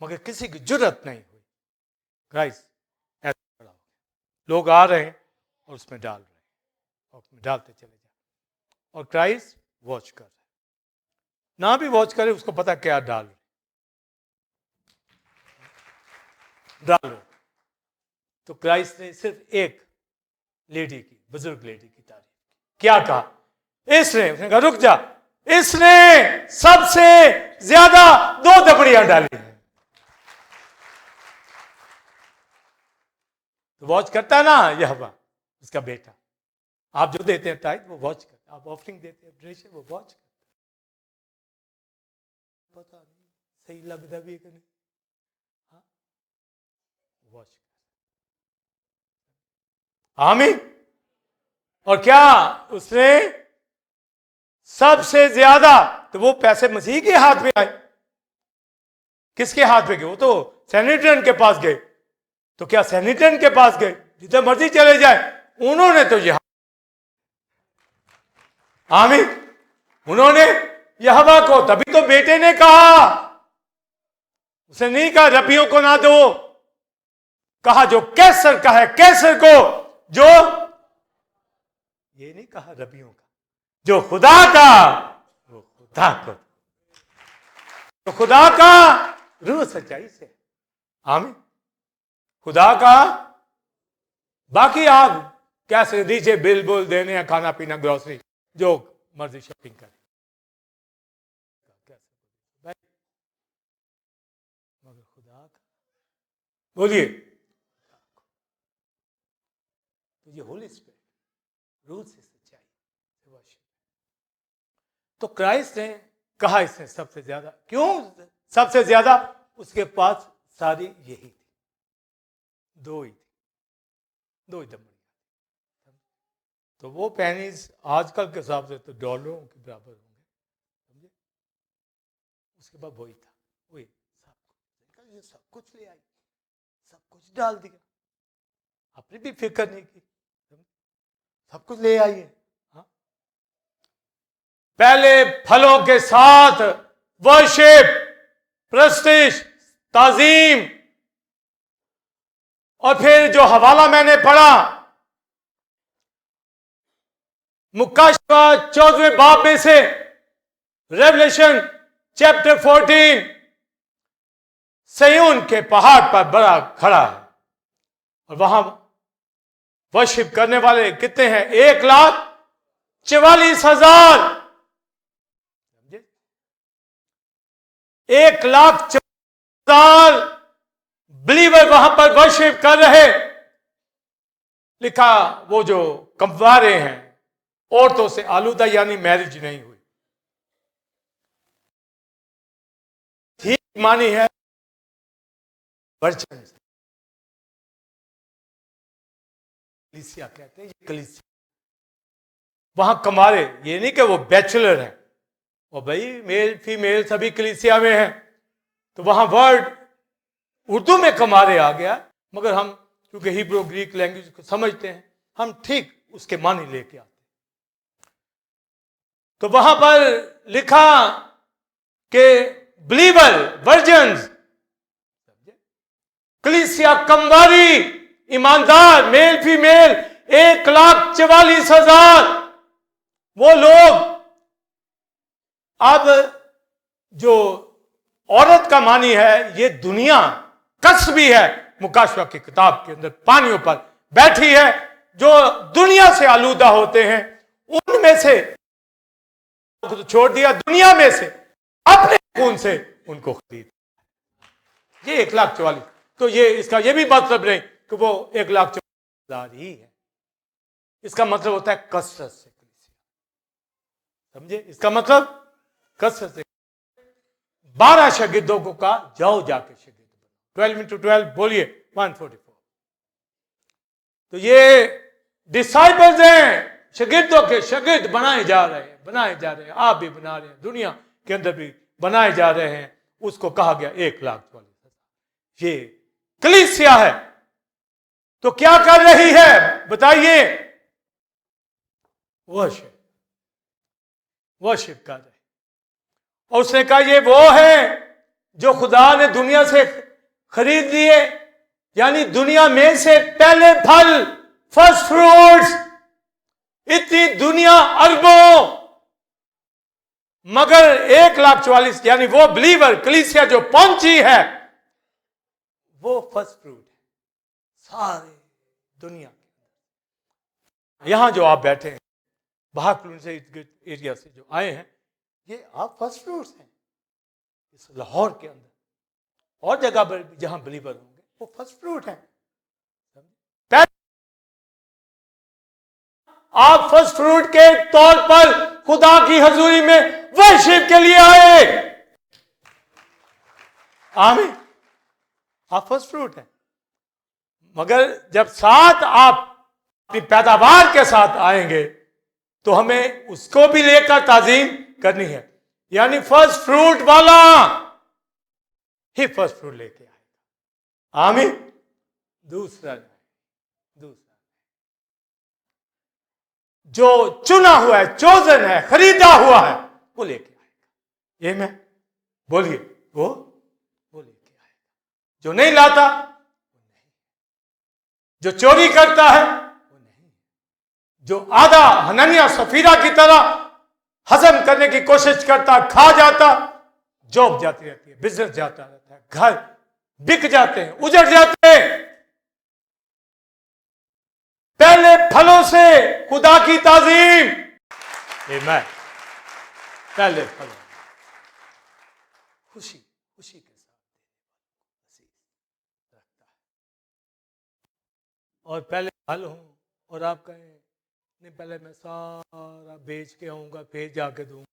मगर किसी की जरूरत नहीं हुई, क्राइस्ट ऐसे खड़ा हो गया। लोग आ रहे हैं और उसमें डाल रहे हैं, और उसमें डालते चले जाए, और क्राइस्ट वॉच कर रहे, ना भी वॉच करे उसको पता क्या डाल रहे। तो क्राइस्ट ने सिर्फ एक लेडी की, बुजुर्ग लेडी की तारीफ की। क्या कहा? उसने कहा रुक जा, इसने सबसे ज्यादा 2 दबड़ियां डाली हैं। तो वॉच करता है ना यह उसका बेटा, आप जो देते हैं टाइट वो वॉच करता, आप ऑफरिंग देते हैं ड्रेस वो वॉच करता, पता नहीं सही लगता भी कि नहीं, हाँ वॉच करता। आमीन। और क्या उसने सबसे ज्यादा, तो वो पैसे मसीह के हाथ में आए, किसके हाथ में गए? वो तो सेनेटरन के पास गए। तो क्या सेनेटरन के पास गए? जितने मर्जी चले जाए, उन्होंने तो यह, आमीन, उन्होंने यहोवा को, तभी तो बेटे ने कहा, उसने नहीं कहा रबियों को ना दो, कहा जो कैसर का है कैसर को, जो ये नहीं कहा रबियों का, जो खुदा का वो खुदा को, तो खुदा का रूह सच्चाई से, आमीन, खुदा का। बाकी आप कैसे नीचे बिल बुल देने या खाना पीना ग्रोसरी जो मर्जी शॉपिंग करें, मगर खुदा का बोलिए, तो ये होली स्पिरिट रूह से सच्चाई। तो क्राइस्ट ने कहा इसने सबसे ज्यादा, क्यों सबसे ज्यादा? उसके पास सारी यही थी, 2 ही थी, 2 ही दमड़ी। तो वो पेनीज आजकल के हिसाब से तो डॉलरों के बराबर होंगे, समझे? उसके बाद वही था, वही सब कुछ ले आई, सब कुछ डाल दिया, अपनी भी फिक्र नहीं की, सब कुछ ले आई है। हाँ? पहले फलों के साथ वर्शिप, प्रेस्टीज, ताजीम, और फिर जो हवाला मैंने पढ़ा मुकाशवा 14वें बाब में से, रेवलेशन चैप्टर 14, सयून के पहाड़ पर बड़ा खड़ा है और वहां वर्शिप करने वाले कितने हैं? 1,44,000, 1,44,000 बिलीवर वहां पर वर्शिप कर रहे। लिखा वो जो कंवारे हैं, औरतों से आलूदा, यानी मैरिज नहीं हुई, ठीक मानी है वर्चन, कलीसिया कहते हैं, ये कलीसिया। वहां कमारे, ये नहीं कि वो बैचलर है, वो भाई मेल फीमेल सभी कलीसिया में हैं। तो वहां वर्ड उर्दू में कमारे आ गया, मगर हम क्योंकि हिब्रू ग्रीक लैंग्वेज को समझते हैं, हम ठीक उसके मानी लेके आते। तो वहां पर लिखा कि बिलीवर वर्जन्स, कलीसिया कमवारी ईमानदार मेल फीमेल 1,44,000 वो लोग। अब जो औरत का मानी है, ये दुनिया कसबी है, मुकाशवा की किताब के अंदर पानियों पर बैठी है, जो दुनिया से आलूदा होते हैं, उनमें से तो छोड़ दिया, दुनिया में से अपने खून से उनको खरीद। ये 1,44,000। तो ये इसका ये भी मतलब नहीं कि वो 1,44,000 ही है। इसका मतलब होता है कसरत से कलीसिया, समझे? इसका मतलब कसरत से 12 शागिर्दों को कहा जाओ जाके शागिर्द बनो। 12 into 12 बोलिए 144। तो ये डिसाइपल्स हैं, शागिर्दों के शागिर्द बनाए जा रहे हैं, बनाए जा रहे हैं। आप भी बना रहे हैं, दुनिया के अंदर भी बनाए जा रहे हैं। उसको कहा गया 1,44,000। ये कलीसिया है। तो क्या कर रही है बताइए? वर्शिप कर रहे। और उसने कहा ये वो है जो खुदा ने दुनिया से खरीद लिए, यानी दुनिया में से पहले फल, फर्स्ट फ्रूट्स। इतनी दुनिया अरबों, मगर 1,44,000 यानी वो बिलीवर कलीसिया जो पहुंची है, वो फर्स्ट फ्रूट है सारे दुनिया के। यहां जो आप बैठे हैं, बहाकुल से एरिया से जो आए हैं, ये आप फर्स्ट फ्रूट्स हैं। इस लाहौर के अंदर और जगह पर जहां बिलीवर होंगे, वो फर्स्ट फ्रूट है। आप फर्स्ट फ्रूट के तौर पर खुदा की हजूरी में वर्शिप के लिए आए। आमीन। आप फर्स्ट फ्रूट हैं। मगर जब साथ आप अपनी पैदावार के साथ आएंगे, तो हमें उसको भी लेकर ताजीम करनी है। यानी फर्स्ट फ्रूट वाला ही फर्स्ट फ्रूट लेके आएगा। आमीन। दूसरा जो चुना हुआ है, चोजन है, खरीदा हुआ है, वो लेके आएगा। ये मैं बोलिए, वो लेके आएगा। जो नहीं लाता वो नहीं, जो चोरी करता है वो नहीं, जो आधा हननिया सफीरा की तरह हजम करने की कोशिश करता, खा जाता, जॉब जाती रहती है, बिजनेस जाता रहता है, घर बिक जाते हैं, उजड़ जाते हैं। पहले फलों से खुदा की ताजीम। आमीन। पहले फलों, खुशी के साथ रखता है। और पहले फल हूं और आप कहें नहीं, पहले मैं सारा बेच के आऊंगा फिर जाके दूंगा।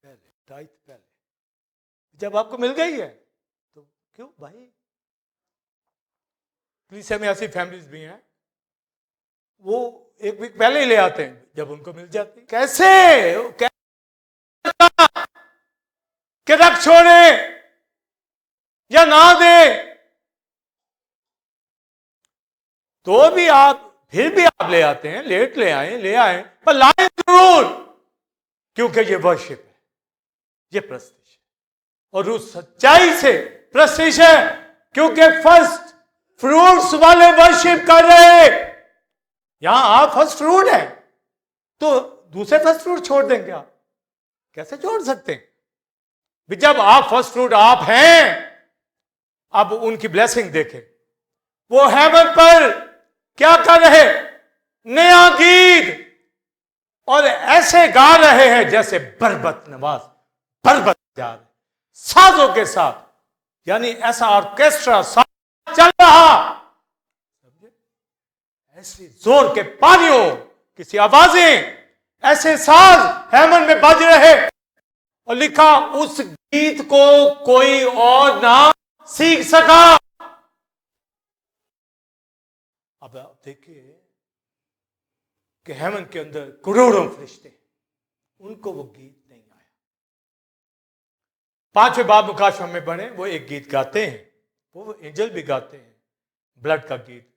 पहले टाइट, पहले जब आपको मिल गई है तो क्यों भाई? कलीसिया में ऐसी फैमिलीज भी हैं, वो एक वीक पहले ही ले आते हैं जब उनको मिल जाती। कैसे कि रख छोड़े या ना दे, तो भी आप फिर भी आप ले आते हैं। लेट ले आए पर लाए जरूर, क्योंकि ये वर्शिप है, ये प्रस्तिश है। और उस सच्चाई से प्रस्तिश है, क्योंकि फर्स्ट फ्रूट्स वाले वर्शिप कर रहे। यहां आप फर्स्ट फ्रूट है, तो दूसरे फर्स्ट फ्रूट छोड़ देंगे आप? कैसे छोड़ सकते हैं? जब आप फर्स्ट फ्रूट आप हैं, अब उनकी ब्लेसिंग देखें। वो हेवन पर क्या कर रहे? नया गीत, और ऐसे गा रहे हैं जैसे बरबत नवाज बरबत जा रहे, साजों के साथ। यानी ऐसा ऑर्केस्ट्रा साथ चल रहा, ऐसे जोर के पानियों किसी आवाजें, ऐसे साज हेमन में बज रहे। और लिखा उस गीत को कोई और ना सीख सका। अब आप देखिए कि हेवन के अंदर करोड़ों फरिश्ते, उनको वो गीत नहीं आया। 5वें बाब मुकाशवा में पढ़े, वो एक गीत गाते हैं, वो एंजल भी गाते हैं, ब्लड का गीत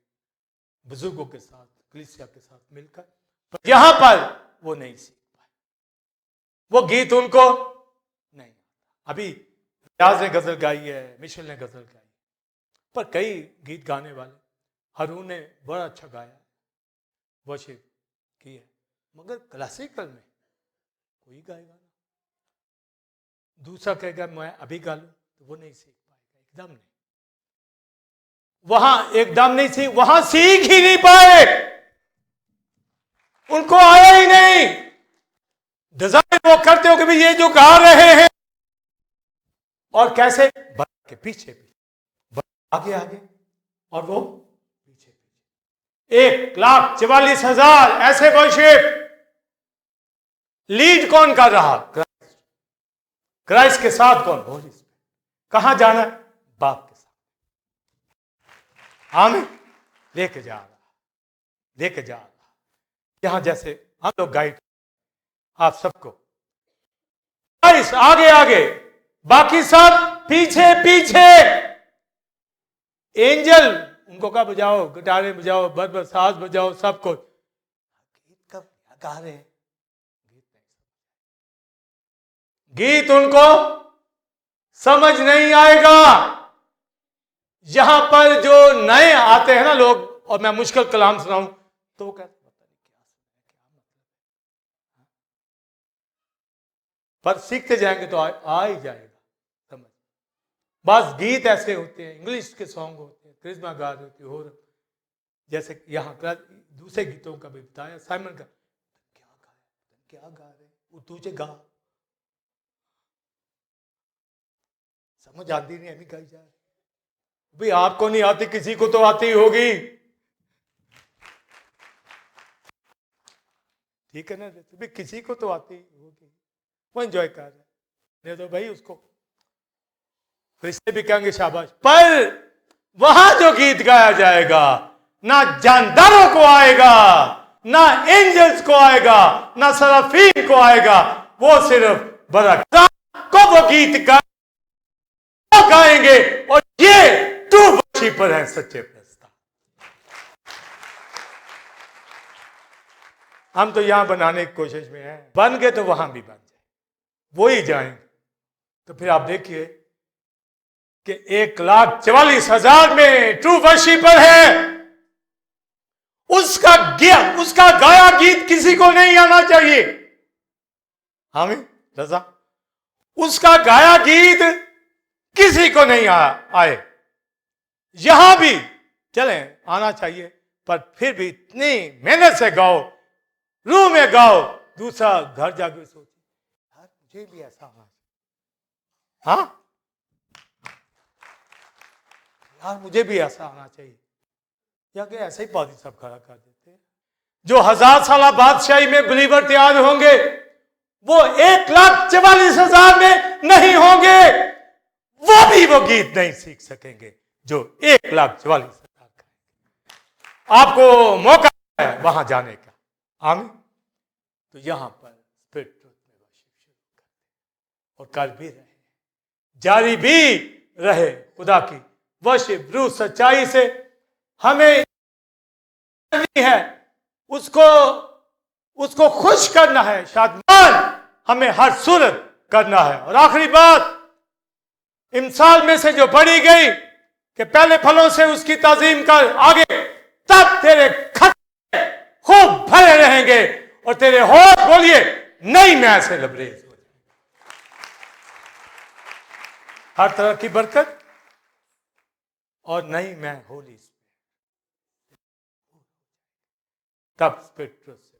बुजुर्गों के साथ, कलीसिया के साथ मिलकर, पर यहां पर वो नहीं सीख पाए, वो गीत उनको नहीं। अभी रियाज ने गजल गाई है, मिशेल ने गजल गाई, पर कई गीत गाने वाले, रून ने बड़ा अच्छा गाया, वर्शिप की है, मगर क्लासिकल में कोई गाएगा ना, दूसरा कहेगा मैं अभी गा लूं, तो वो नहीं सीख पाएगा, एकदम नहीं, वहां एकदम नहीं सीख, वहां सीख ही नहीं पाए, उनको आया ही नहीं। डिजाइन वो करते हो कि भाई ये जो गा रहे हैं, और कैसे के पीछे भी, आगे आगे और वो पीछे पीछे। 1,44,000 ऐसे वर्शिप, लीड कौन कर रहा? क्राइस्ट। क्राइस्ट के साथ कौन? होली स्पिरिट। कहां जाना? बाप के साथ। आमीन। लेके जा रहा, लेके जा रहा। यहां जैसे हम लोग गाइड, आप सबको क्राइस्ट आगे आगे, बाकी सब पीछे पीछे। एंजल उनको कहा बजाओ, गिटारे बजाओ, बरबर साज बजाओ, सब कुछ, गीत कब गा रहे हैं? गीत उनको समझ नहीं आएगा। यहां पर जो नए आते हैं ना लोग, और मैं मुश्किल कलाम सुनाऊं तो वो कहते पता नहीं क्या मतलब, पर सीखते जाएंगे तो आ ही जाएगा समझ। बस गीत ऐसे होते हैं, इंग्लिश के सॉन्ग होते हैं, क्रिस्मा गा रहे होते हो, जैसे यहां दूसरे गीतों का भी बताया, साइमन का क्या गा रहे, वो तुझे गा, समझ आती नहीं, अभी गाई जा रही। भाई आपको नहीं आती, किसी को तो आती होगी, ठीक है ना? भाई किसी को तो आती होगी, वो एंजॉय कर रहे, नहीं तो भाई उसको फरिश्ते भी कहेंगे शाबाश। पर वहां जो गीत गाया जाएगा, ना जानदारों को आएगा, ना एंजल्स को आएगा, ना सराफीन को आएगा, वो सिर्फ बरकत को वो गीत गाएंगे। और ये ट्रू वर्शिपर है, सच्चे प्रस्ताव। हम तो यहां बनाने की कोशिश में हैं, बन गए तो वहां भी बन जाए, वो ही जाएंगे। तो फिर आप देखिए कि 1,44,000 में ट्रू वर्शिपर है, उसका गाया गीत किसी को नहीं आना चाहिए। आमीन रजा। उसका गाया गीत किसी को नहीं आए, यहां भी चले आना चाहिए, पर फिर भी इतनी मेहनत से गाओ, रूह में गाओ, दूसरा घर जाकर सोचे यार मुझे भी ऐसा होना, हाँ यार मुझे भी ऐसा आना चाहिए, या कि ऐसे ही पादी सब खड़ा कर देते हैं। जो 1000 साल बादशाही में बिलीवर तैयार होंगे, वो 1,44,000 में नहीं होंगे, वो भी वो गीत नहीं सीख सकेंगे जो 1,44,000 का। आपको मौका है वहां जाने का, आमीन। तो यहां पर स्पिरिट ट्रूथ में वर्शिप शुरू करते और कर भी रहे, जारी भी रहे। खुदा की वर्शिप रूह सच्चाई से हमें करनी है, उसको खुश करना है, शादमान हमें हर सूरत करना है। और आखिरी बात इमसाल में से जो पढ़ी गई कि पहले फलों से उसकी ताजीम कर, आगे तब तेरे खत्ते खूब भरे रहेंगे और तेरे होठ बोलिए नहीं मैं से लबरेज हो जाए। हर तरह की बरकत और नहीं मैं होली, तब स्पिरिट से